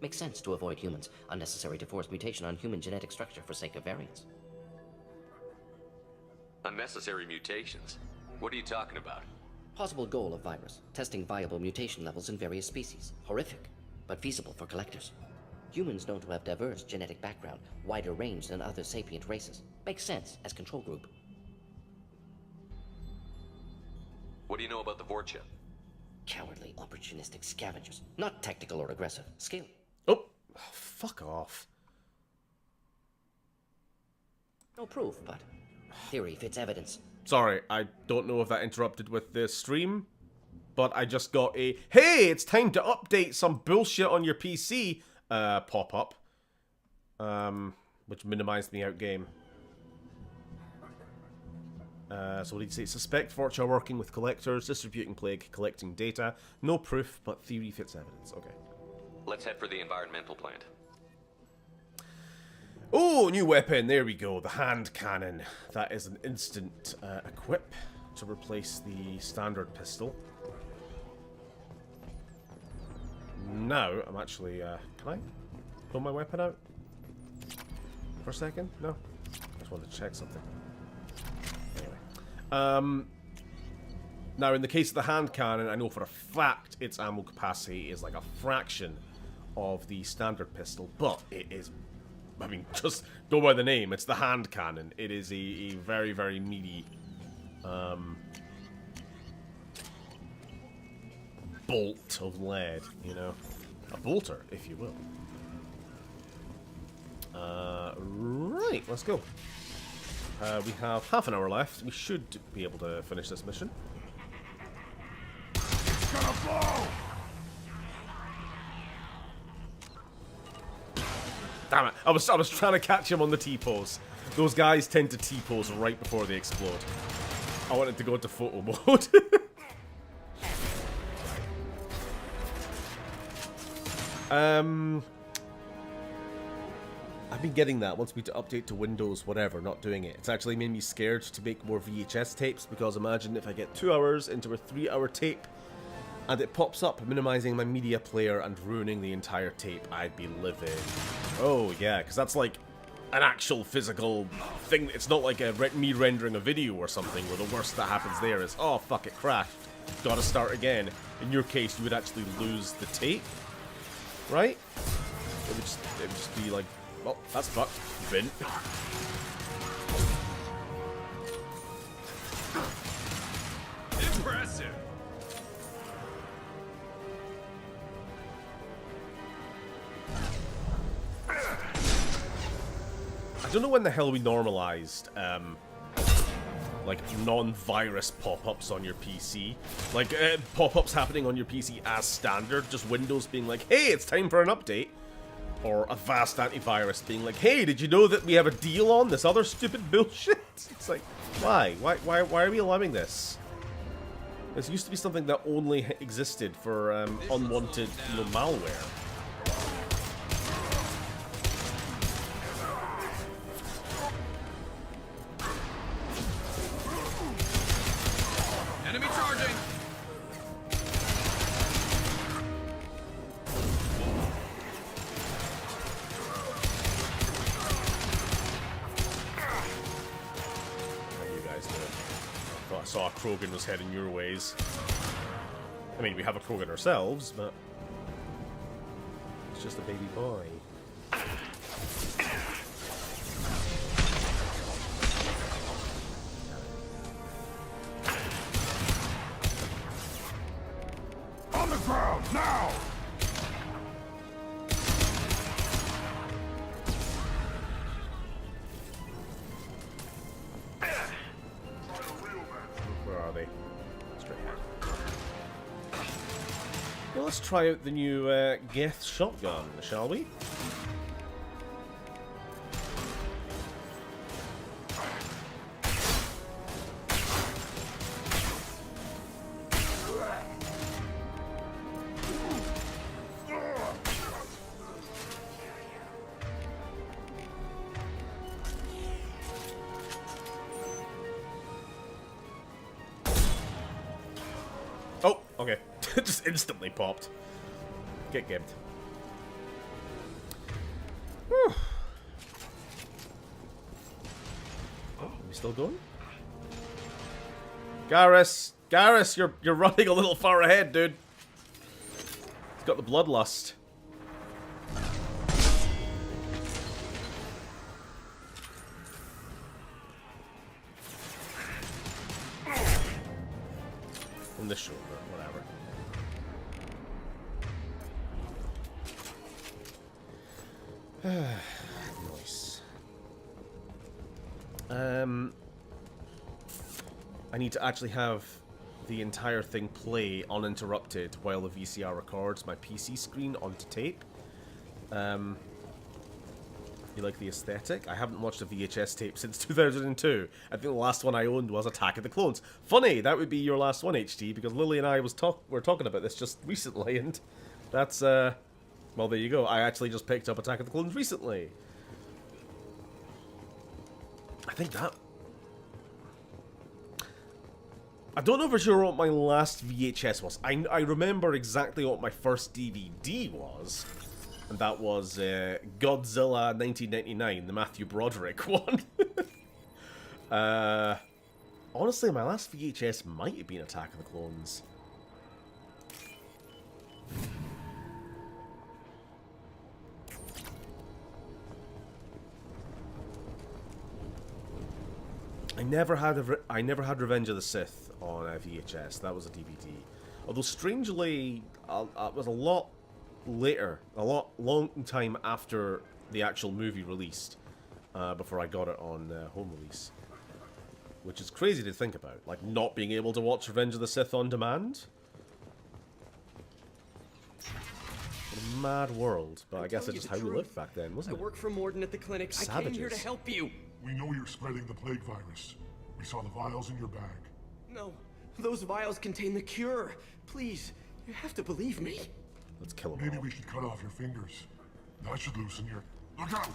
Makes sense to avoid humans. Unnecessary to force mutation on human genetic structure for sake of variance. Unnecessary mutations? What are you talking about? Possible goal of virus. Testing viable mutation levels in various species. Horrific, but feasible for collectors. Humans known to have diverse genetic background, wider range than other sapient races. Makes sense as control group. What do you know about the Vorcha? Cowardly, opportunistic scavengers. Not tactical or aggressive. Skill. Oh, fuck off. No proof, but theory fits evidence. Sorry, I don't know if that interrupted with the stream, but I just got a, hey, it's time to update some bullshit on your PC pop-up, which minimized me out game. So what did you say? Suspect Vorcha working with collectors, distributing plague, collecting data. No proof, but theory fits evidence. Okay. Let's head for the environmental plant. Oh, new weapon. There we go. The hand cannon. That is an instant equip to replace the standard pistol. Now, I'm actually... can I pull my weapon out? for a second? No? I just wanted to check something. Anyway. Now, in the case of the hand cannon, I know for a fact its ammo capacity is like a fraction of the standard pistol, but it is, I mean, just go by the name, it's the hand cannon. It is a very, very meaty bolt of lead, you know. A bolter, if you will. Right, let's go. We have half an hour left. We should be able to finish this mission. It's gonna blow! Damn it! I was trying to catch him on the T-pose. Those guys tend to T-pose right before they explode. I wanted to go into photo mode. I've been getting that once we update to Windows, whatever, not doing it. It's actually made me scared to make more VHS tapes, because imagine if I get 2 hours into a 3-hour tape and it pops up minimizing my media player and ruining the entire tape. I'd be livid. Oh yeah, because that's like an actual physical thing. It's not like me rendering a video or something where the worst that happens there is, oh fuck, it crashed, gotta start again. In your case, you would actually lose the tape, right? It would just be like, well, that's fucked. Vin. Impressive. I don't know when the hell we normalized, like, non-virus pop-ups on your PC. Like, pop-ups happening on your PC as standard, just Windows being like, hey, it's time for an update. Or a vast antivirus being like, hey, did you know that we have a deal on this other stupid bullshit? It's like, why? Why are we allowing this? This used to be something that only existed for unwanted, you know, malware. Enemy charging! I saw Krogan was heading your ways. I mean, we have a Krogan ourselves, but it's just a baby boy. On the ground, now! Where are they? Straight ahead. Well, let's try out the new Geth shotgun, shall we? Oh, okay. Just instantly popped. Get gibbed. Whew. Oh, are we still going? Garrus! Garrus, you're running a little far ahead, dude. He's got the bloodlust. From the shoulder, whatever. Nice. I need to actually have the entire thing play uninterrupted while the VCR records my PC screen onto tape. You like the aesthetic? I haven't watched a VHS tape since 2002. I think the last one I owned was Attack of the Clones. Funny, that would be your last one, HT, because Lily and I were talking about this just recently, and that's, well, there you go. I actually just picked up Attack of the Clones recently. I think that... I don't know for sure what my last VHS was. I remember exactly what my first DVD was. and that was Godzilla 1999, the Matthew Broderick one. Honestly, my last VHS might have been Attack of the Clones. I never had Revenge of the Sith on VHS. That was a DVD. Although strangely, it was a lot later, long time after the actual movie released, before I got it on home release. Which is crazy to think about, like not being able to watch Revenge of the Sith on demand. What a mad world, but I guess it's just how we lived back then, wasn't it? I work for Morden at the clinic. I came here to help you. We know you're spreading the plague virus. We saw the vials in your bag. No, those vials contain the cure. Please, you have to believe me. Let's kill him. Maybe we should cut off your fingers. That should loosen your... Look out!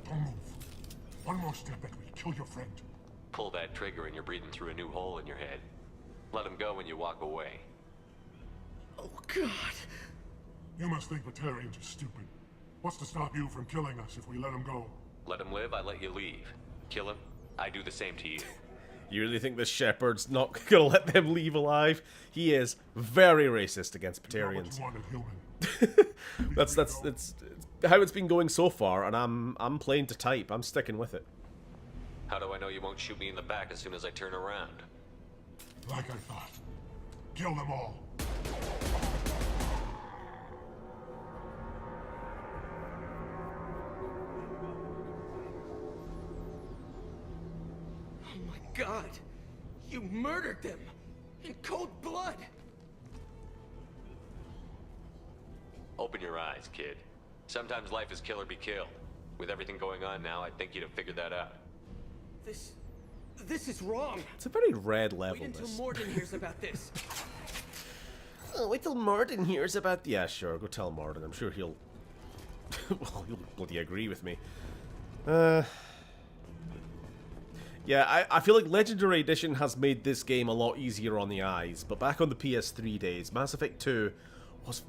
Don't move. One more step and we'll kill your friend. Pull that trigger and you're breathing through a new hole in your head. Let him go when you walk away. Oh, God. You must think Batarians are stupid. What's to stop you from killing us if we let him go? Let him live, I let you leave. Kill him, I do the same to you. You really think this shepherd's not gonna let them leave alive? He is very racist against Batarians. That's how it's been going so far, and I'm playing to type. I'm sticking with it. How do I know you won't shoot me in the back as soon as I turn around? Like I thought. Kill them all. Oh my God! You murdered them! In cold blood! Open your eyes, kid. Sometimes life is kill or be killed. With everything going on now, I think you'd have figured that out. This is wrong. It's a very red level. Wait until Morden hears about this. Oh, wait till Morden hears about... Yeah, sure, go tell Morden. I'm sure he'll... well, he'll bloody agree with me. Yeah, I feel like Legendary Edition has made this game a lot easier on the eyes, but back on the PS3 days, Mass Effect 2 was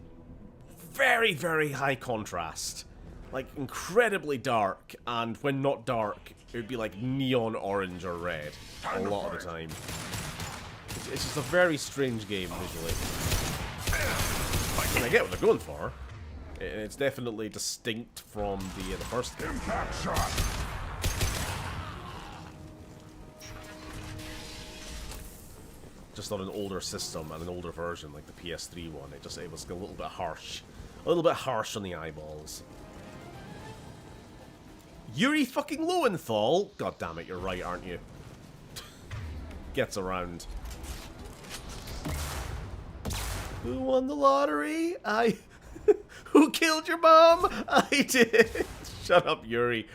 very, very high contrast. Like, incredibly dark, and when not dark, it would be like neon orange or red a lot of the time. It's just a very strange game visually. And I get what they're going for. It's definitely distinct from the first game. Impact shot. Just on an older system and an older version like the PS3 one, it was a little bit harsh. A little bit harsh on the eyeballs. Yuri fucking Lowenthal? God damn it, you're right, aren't you? Gets around. Who won the lottery? Who killed your mom? I did. Shut up, Yuri.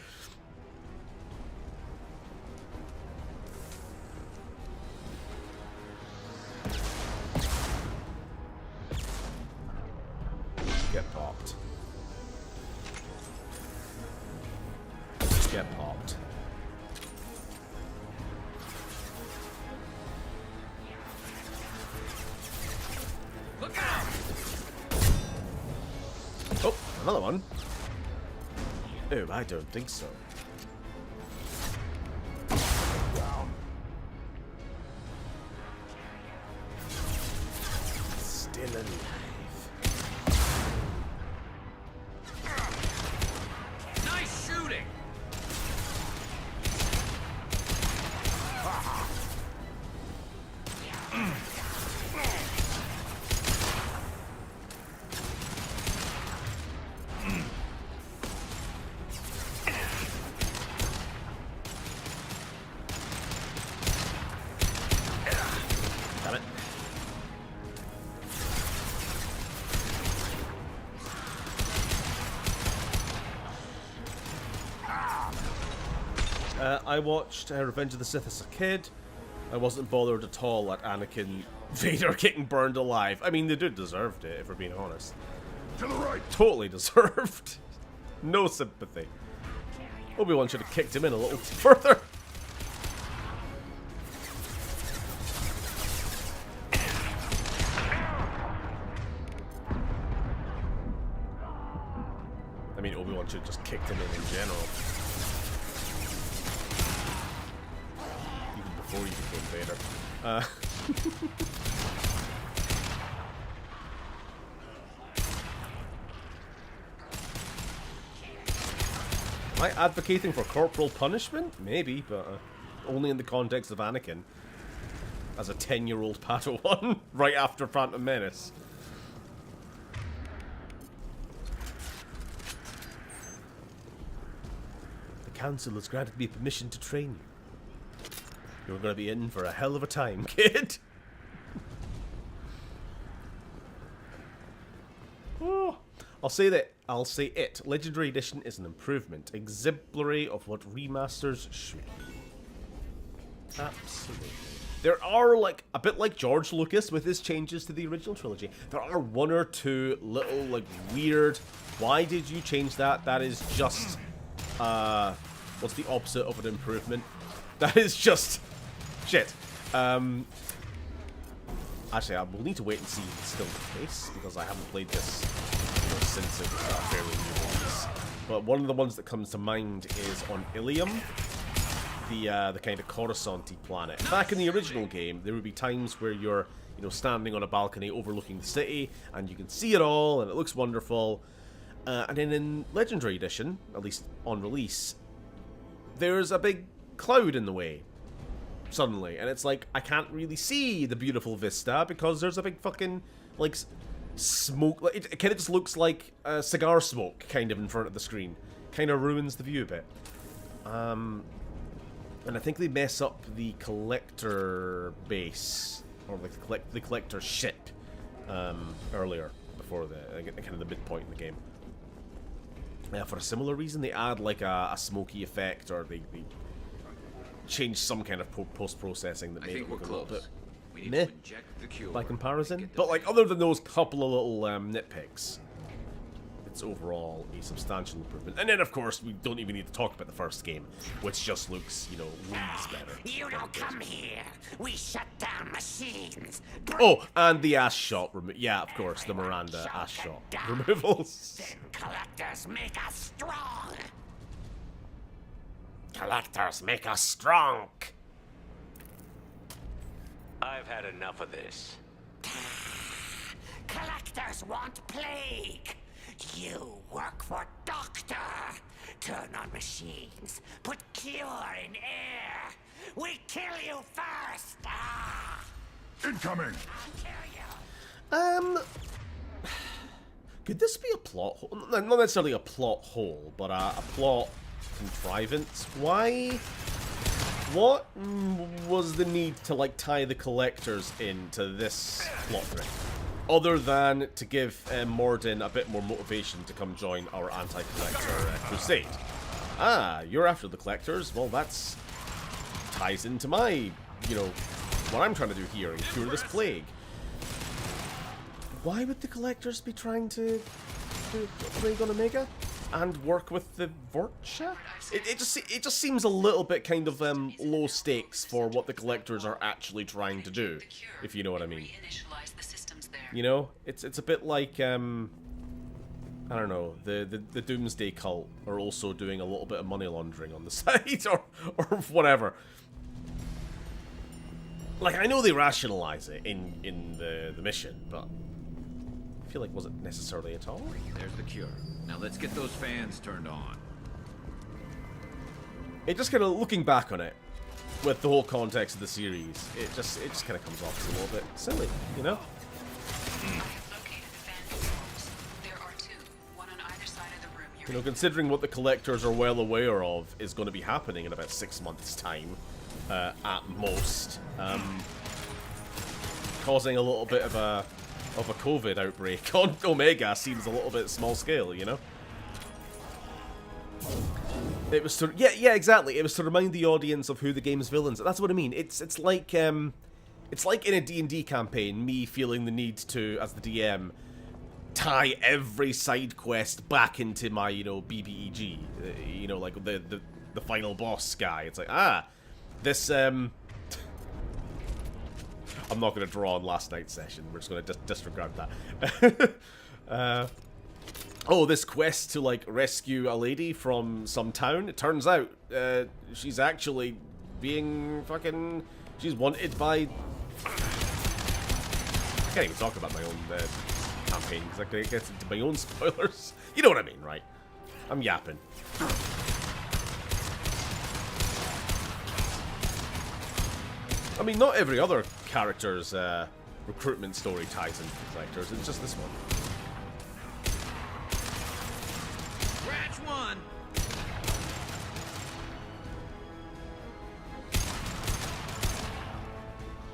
Get popped. Get popped. Look out! Oh, another one. Oh, I don't think so. Still alive. Nice shooting! Damn it. I watched Revenge of the Sith as a kid. I wasn't bothered at all at Anakin Vader getting burned alive. I mean, the dude deserved it, if we're being honest. To the right! Totally deserved. No sympathy. Obi-Wan should have kicked him in a little further. should have just kicked him in general. Even before he became Vader. Am I advocating for corporal punishment? Maybe, but only in the context of Anakin. As a 10-year-old Padawan, right after Phantom Menace. The Council has granted me permission to train you. You're going to be in for a hell of a time, kid. Oh, I'll say it. Legendary Edition is an improvement, exemplary of what remasters should be. Absolutely. There are, like, a bit like George Lucas with his changes to the original trilogy. There are one or two little, like, weird, why did you change that? That is just, what's the opposite of an improvement? That is just shit. Actually, I will need to wait and see if it's still the case, because I haven't played this since it was a fairly new release. But one of the ones that comes to mind is on Ilium, the kind of Coruscant-y planet. Back in the original game, there would be times where you're, standing on a balcony overlooking the city, and you can see it all, and it looks wonderful. And then in Legendary Edition, at least on release, there's a big cloud in the way. Suddenly, and it's like, I can't really see the beautiful vista because there's a big fucking, like, smoke. It kind of just looks like cigar smoke kind of in front of the screen. Kind of ruins the view a bit. And I think they mess up the collector base, or like the collector ship, earlier, before the kind of the midpoint in the game. For a similar reason, they add like a smoky effect, or they change some kind of post-processing that made it look a little bit meh by comparison. But like, other than those couple of little nitpicks, it's overall a substantial improvement. And then, of course, we don't even need to talk about the first game, which just looks, leagues better. You don't come here. We shut down machines. Oh, and the ass shot yeah, of course, the Miranda ass shot removals. Then collectors make us strong. Collectors make us strong. I've had enough of this. Collectors want plague. You work for Doctor. Turn on machines. Put cure in air. We kill you first. Incoming. Could this be a plot hole? Not necessarily a plot hole, but a plot contrivance. What was the need to, like, tie the collectors into this plot thread? Other than to give Morden a bit more motivation to come join our anti-collector crusade. Ah, you're after the collectors? Well, that's ties into my, what I'm trying to do here and cure this plague. Why would the collectors be trying to plague on Omega and work with the Vorcha? It just seems a little bit kind of low stakes for what the collectors are actually trying to do, if you know what I mean. It's a bit like I don't know, the Doomsday Cult are also doing a little bit of money laundering on the side, or whatever. Like, I know they rationalize it in the mission, but I feel like wasn't necessarily at all. There's the cure. Now let's get those fans turned on. It just kind of, looking back on it, with the whole context of the series, it just kind of comes off as a little bit silly, Considering what the collectors are well aware of is going to be happening in about 6 months' time, at most, causing a little bit of a COVID outbreak on Omega seems a little bit small scale, It was to, yeah, exactly. It was to remind the audience of who the game's villains are. That's what I mean. It's like in a D&D campaign, me feeling the need to, as the DM, tie every side quest back into my, BBEG. Like the final boss guy. It's like, this, I'm not going to draw on last night's session. We're just going to disregard that. oh, this quest to, like, rescue a lady from some town. It turns out she's actually being fucking... She's wanted by... I can't even talk about my own campaign because I get into my own spoilers. You know what I mean, right? I'm yapping. I mean, not every other character's recruitment story ties into the collectors. It's just this one. Scratch one!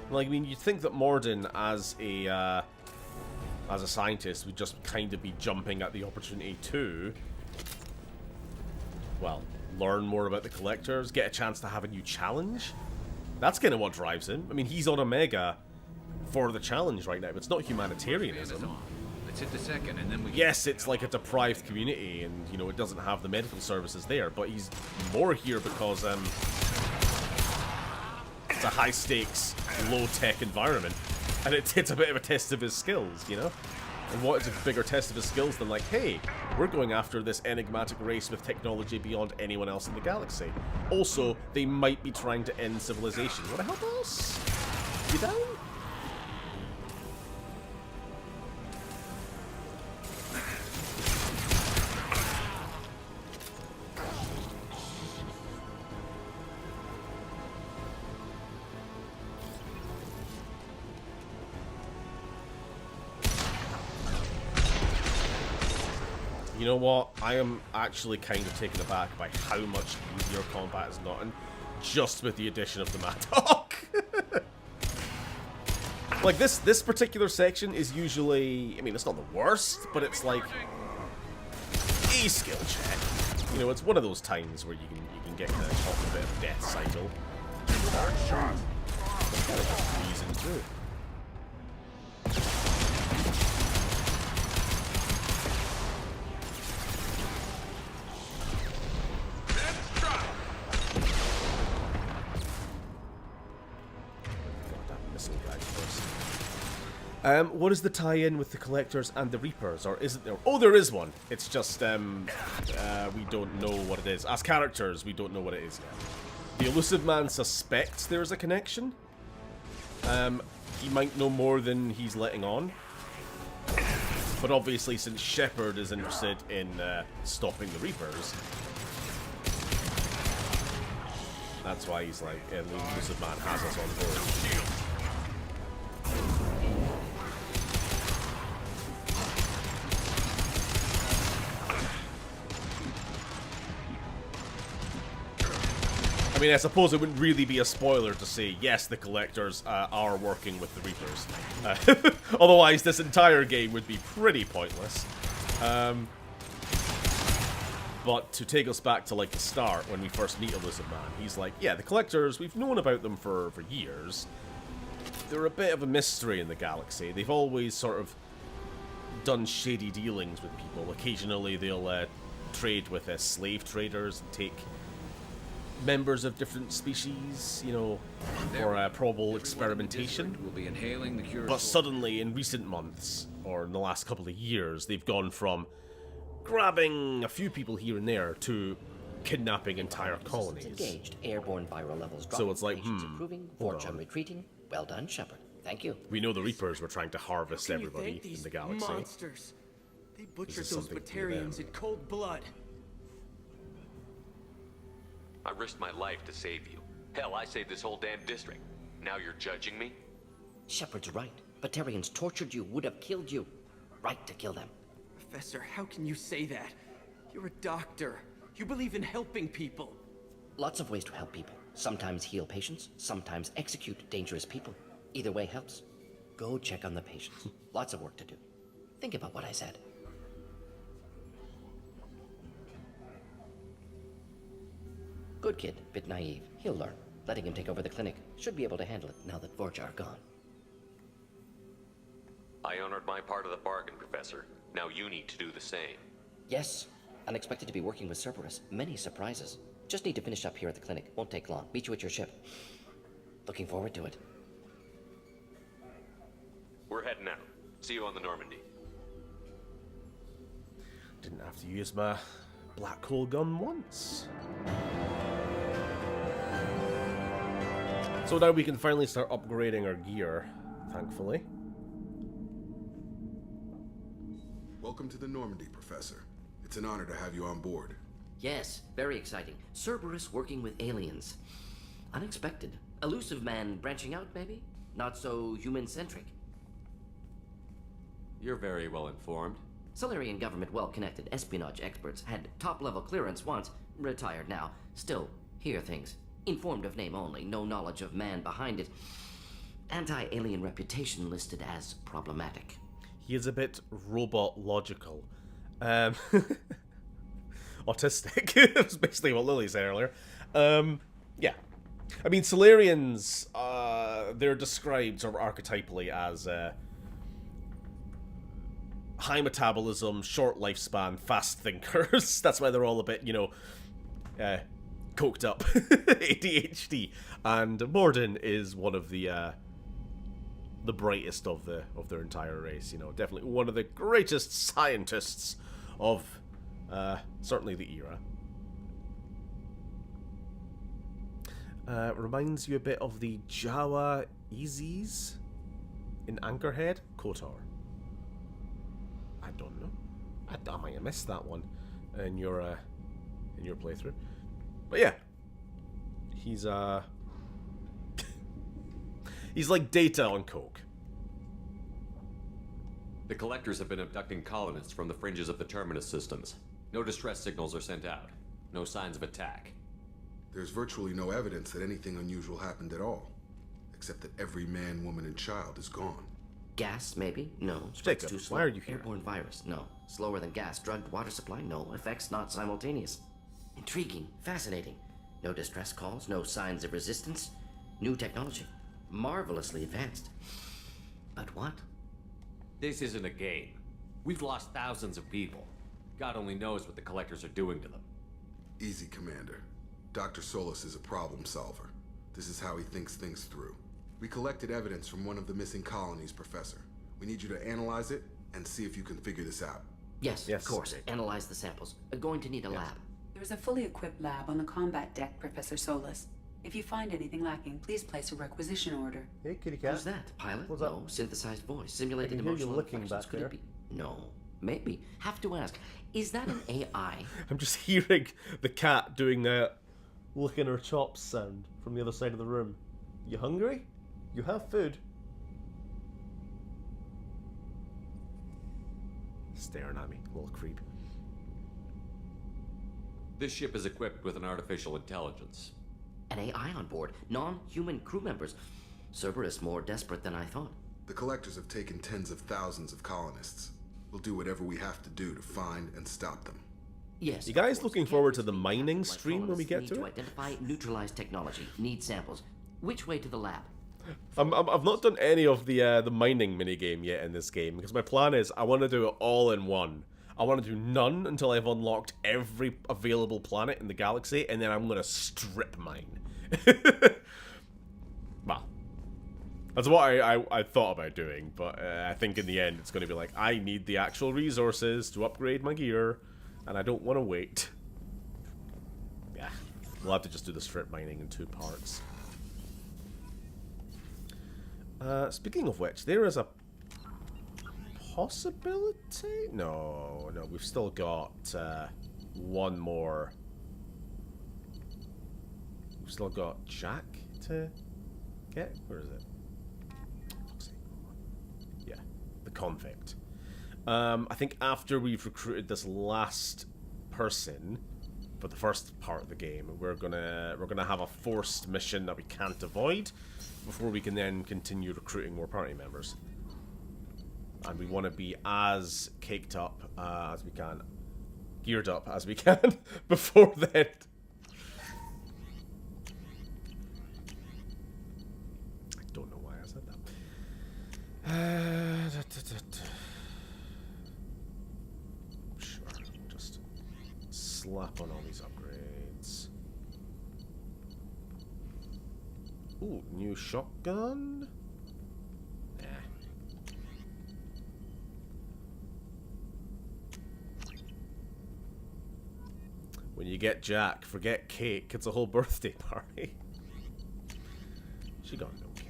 Like, I mean, you'd think that Morden, as a scientist, would just kind of be jumping at the opportunity to, well, learn more about the collectors, get a chance to have a new challenge. That's kind of what drives him. I mean, he's on Omega for the challenge right now, but it's not humanitarianism. Let's hit the second, and then we... Yes, it's like a deprived community, and, you know, it doesn't have the medical services there, but he's more here because, it's a high-stakes, low-tech environment, and it's a bit of a test of his skills, you know? And what is a bigger test of his skills than, like, hey, we're going after this enigmatic race with technology beyond anyone else in the galaxy. Also, they might be trying to end civilization. You wanna help us? You down? You know what? I am actually kind of taken aback by how much easier combat has gotten just with the addition of the Mad Dog. Like, this particular section is usually... I mean, it's not the worst, but it's like a skill check. You know, it's one of those times where you can get kind of caught in a bit of death cycle. That's kind of a reason too. What is the tie-in with the Collectors and the Reapers, or isn't there? Oh, there is one. It's just, we don't know what it is. As characters, we don't know what it is yet. The Elusive Man suspects there's a connection. He might know more than he's letting on. But obviously, since Shepard is interested in stopping the Reapers, that's why he's like, the Elusive Man has us on board. I mean, I suppose it wouldn't really be a spoiler to say, yes, the Collectors are working with the Reapers. Otherwise, this entire game would be pretty pointless. But to take us back to, like, the start, when we first meet Elusive Man, he's like, yeah, the Collectors, we've known about them for years. They're a bit of a mystery in the galaxy. They've always sort of done shady dealings with people. Occasionally, they'll trade with slave traders and take members of different species, you know, for probable experimentation. Will be inhaling the cure. But suddenly, in recent months, or in the last couple of years, they've gone from grabbing a few people here and there to kidnapping entire colonies. Engaged. Airborne viral levels dropping. So it's like, improving. Fortune retreating. Well done, Shepard. Thank you. We know the Reapers were trying to harvest everybody in the galaxy. Monsters. They butchered those Batarians in cold blood. I risked my life to save you. Hell, I saved this whole damn district. Now you're judging me? Shepard's right. Batarians tortured you, would have killed you. Right to kill them. Professor, how can you say that? You're a doctor. You believe in helping people. Lots of ways to help people. Sometimes heal patients, sometimes execute dangerous people. Either way helps. Go check on the patients. Lots of work to do. Think about what I said. Good kid, bit naive. He'll learn. Letting him take over the clinic. Should be able to handle it now that Vorja are gone. I honored my part of the bargain, Professor. Now you need to do the same. Yes. Unexpected to be working with Cerberus. Many surprises. Just need to finish up here at the clinic. Won't take long. Meet you at your ship. Looking forward to it. We're heading out. See you on the Normandy. didn't have to use my black hole gun once. So now we can finally start upgrading our gear, thankfully. Welcome to the Normandy, Professor. It's an honor to have you on board. Yes, very exciting. Cerberus working with aliens. Unexpected. Elusive man branching out, maybe? Not so human-centric. You're very well informed. Solarian government well-connected espionage experts had top-level clearance once, retired now. Still, hear things. Informed of name only, no knowledge of man behind it. Anti-alien reputation listed as problematic. He is a bit robot-logical. Autistic. That's basically what Lily said earlier. Yeah. I mean, Solarians, they're described sort of archetypally as high metabolism, short lifespan, fast thinkers. That's why they're all a bit, you know, coked up. ADHD. And Morden is one of the brightest of their entire race. You know, definitely one of the greatest scientists of certainly the era. Reminds you a bit of the Jawa Easies in Anchorhead, KOTOR. I don't know. I might have missed that one in your playthrough. But yeah, he's he's like Data on coke. The collectors have been abducting colonists from the fringes of the terminus systems. No distress signals are sent out. No signs of attack. There's virtually no evidence that anything unusual happened at all, except that every man, woman, and child is gone. Gas, maybe? No. Jacob, too slow. why are you here? Airborne virus? No. Slower than gas. Drugged water supply? No. Effects not simultaneous. Intriguing. Fascinating. No distress calls. No signs of resistance. New technology. Marvelously advanced. But what? This isn't a game. We've lost thousands of people. God only knows what the collectors are doing to them. Easy, Commander. Dr. Solis is a problem solver. This is how he thinks things through. We collected evidence from one of the missing colonies, Professor. We need you to analyze it and see if you can figure this out. Yes, of course. Analyze the samples. Going to need a lab. There's a fully equipped lab on the combat deck, Professor Solis. If you find anything lacking, please place a requisition order. Hey, kitty cat. Who's that? Pilot? What's No. Synthesized voice. Simulated I can hear you emotional licking inflections. back Could there. it be? No. Maybe. Have to ask. Is that an AI? I'm just hearing the cat doing a licking her chops sound from the other side of the room. You hungry? You have food. Staring at me, little creep. This ship is equipped with an artificial intelligence. An AI on board. Non-human crew members. Cerberus more desperate than I thought. The collectors have taken tens of thousands of colonists. We'll do whatever we have to do to find and stop them. Yes. You guys looking forward to the mining stream when we get Need to to it? identify neutralized technology. Need samples. Which way to the lab? I've not done any of the mining minigame yet in this game, because my plan is I want to do it all in one. I want to do none until I've unlocked every available planet in the galaxy, and then I'm going to strip mine. Well, that's what I thought about doing, but I think in the end it's going to be like, I need the actual resources to upgrade my gear, and I don't want to wait. Yeah, we'll have to just do the strip mining in 2 parts. Speaking of which, there is a possibility? No, we've still got one more. We've still got Jack to get. Where is it? Yeah, the convict. I think after we've recruited this last person for the first part of the game, we're gonna have a forced mission that we can't avoid before we can then continue recruiting more party members. And we want to be as caked up as we can, geared up as we can before then. I don't know why I said that. Sure, just slap on all these upgrades. Ooh, new shotgun? Nah. When you get Jack, forget cake. It's a whole birthday party. She got no cake.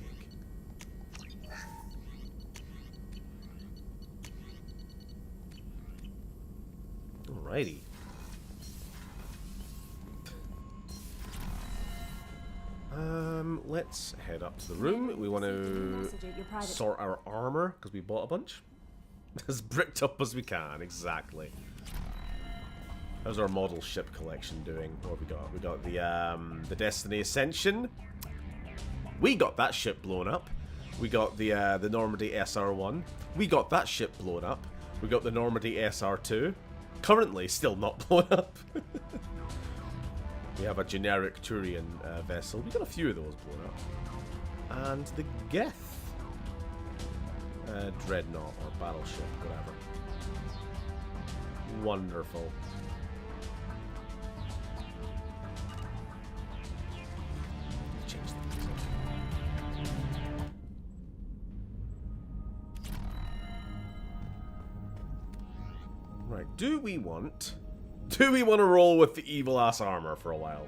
Alrighty. Let's head up to the room. We want to sort our armor because we bought a bunch. As bricked up as we can, exactly. How's our model ship collection doing? What have we got? We got the Destiny Ascension. We got that ship blown up. We got the Normandy SR1. We got that ship blown up. We got the Normandy SR2. Currently still not blown up. We have a generic Turian vessel. We got a few of those blown up. And the Geth. Dreadnought or battleship, whatever. Wonderful. Change the music. Right, do we want to roll with the evil ass armor for a while?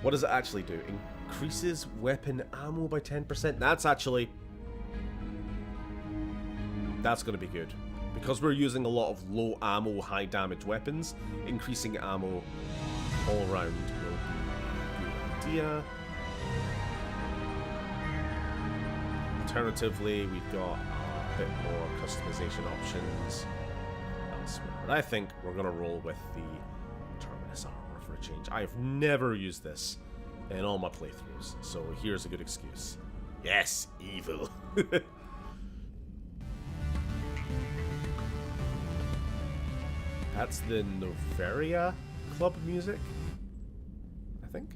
What does it actually do? Increases weapon ammo by 10%. That's going to be good. Because we're using a lot of low ammo, high damage weapons, increasing ammo all around will be a good idea. Alternatively, we've got a bit more customization options elsewhere. But I think we're going to roll with the Terminus armor for a change. I've never used this in all my playthroughs, so here's a good excuse. Yes, evil. That's the Noveria club music, I think.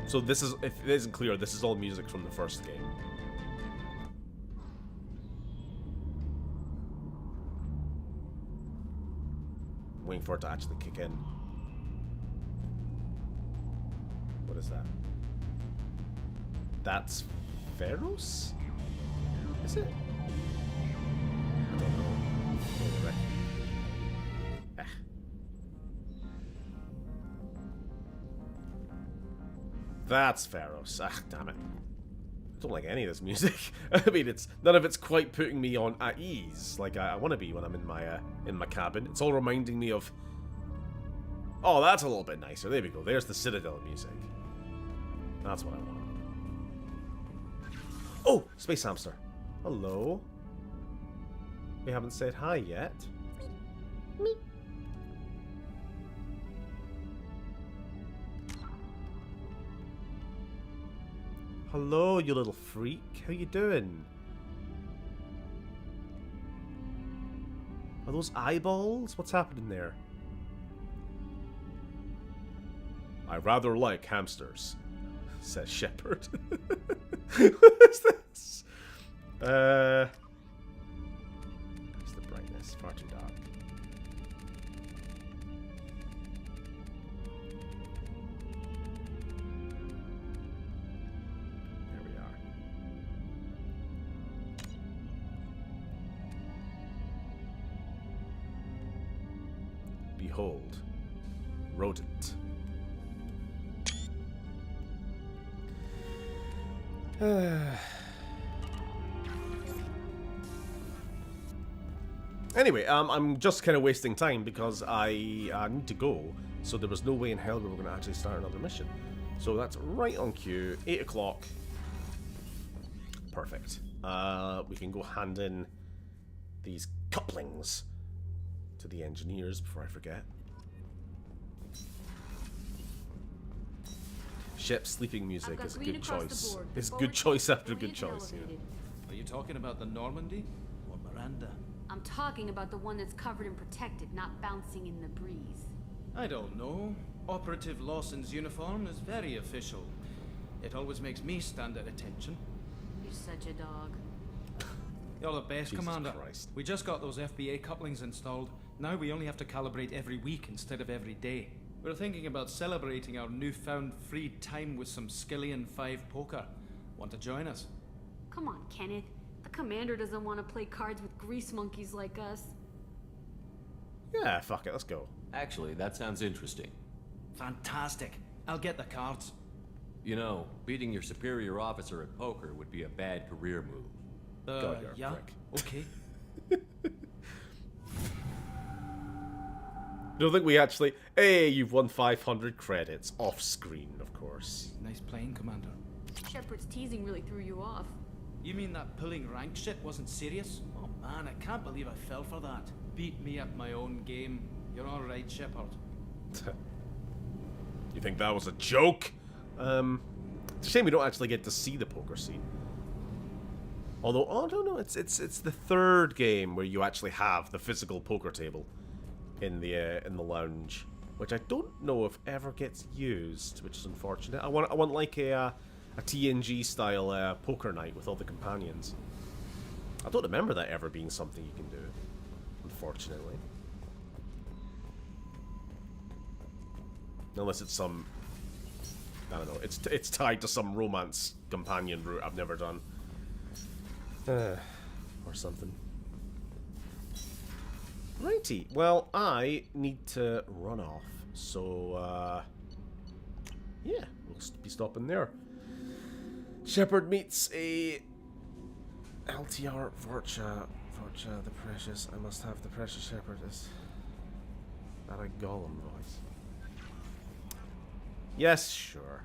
So this is, if it isn't clear, this is all music from the first game. I'm waiting for it to actually kick in. What is that? That's Pharaohs? Is it? I don't know. Anyway. That's Pharaohs. Ah, damn it. I don't like any of this music. I mean, none of it's quite putting me on at ease, like I want to be when I'm in my cabin. It's all reminding me of. Oh, that's a little bit nicer. There we go. There's the Citadel music. That's what I want. Oh, Space Hamster. Hello. We haven't said hi yet. Me. Hello, you little freak. How you doing? Are those eyeballs? What's happening there? I rather like hamsters, says Shepard. What is this? Where's the brightness? Far too dark. There we are. Behold, rodent. Anyway, I'm just kind of wasting time because I need to go. So there was no way in hell we were going to actually start another mission. So that's right on cue. 8 o'clock. Perfect. We can go hand in these couplings to the engineers before I forget. Ship sleeping music is a good choice. It's good choice after good choice. Yeah. Are you talking about the Normandy or Miranda? I'm talking about the one that's covered and protected, not bouncing in the breeze. I don't know. Operative Lawson's uniform is very official. It always makes me stand at attention. You're such a dog. You're the best, Jesus Commander. Christ. We just got those FBA couplings installed. Now we only have to calibrate every week instead of every day. We're thinking about celebrating our newfound free time with some Skillian 5 poker. Want to join us? Come on, Kenneth. The Commander doesn't want to play cards with grease monkeys like us. Yeah, fuck it, let's go. Actually, that sounds interesting. Fantastic. I'll get the cards. You know, beating your superior officer at poker would be a bad career move. God, you're a yeah, prick. okay. I don't think we actually... Hey, you've won 500 credits. Off screen, of course. Nice playing, Commander. Shepard's teasing really threw you off. You mean that pulling rank shit wasn't serious? Oh man, I can't believe I fell for that. Beat me at my own game. You're alright, Shepard. You think that was a joke? It's a shame we don't actually get to see the poker scene. Although, oh, I don't know, it's the third game where you actually have the physical poker table in the lounge, which I don't know if ever gets used, which is unfortunate. I want like a TNG style poker night with all the companions. I don't remember that ever being something you can do, unfortunately. Unless it's some, I don't know, it's tied to some romance companion route I've never done. Or something. Righty, well, I need to run off, so, yeah, we'll be stopping there. Shepard meets a LTR Vorcha, the precious, I must have the precious Shepard. Is that a Gollum voice? Yes, sure.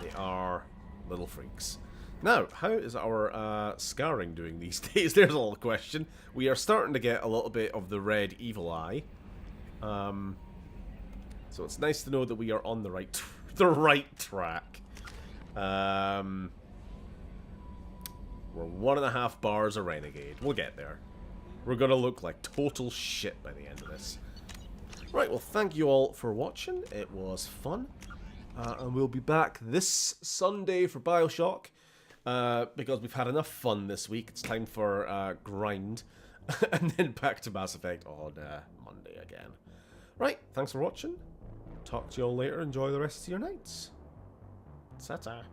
They are little freaks. Now, how is our scarring doing these days? There's a little question. We are starting to get a little bit of the red evil eye. So it's nice to know that we are on the right track. We're 1.5 bars a renegade. We'll get there. We're gonna look like total shit by the end of this. Right, well, thank you all for watching. It was fun. And we'll be back this Sunday for Bioshock. Because we've had enough fun this week. It's time for grind. And then back to Mass Effect on Monday again. Right, thanks for watching. Talk to you all later. Enjoy the rest of your nights. Ta-ta.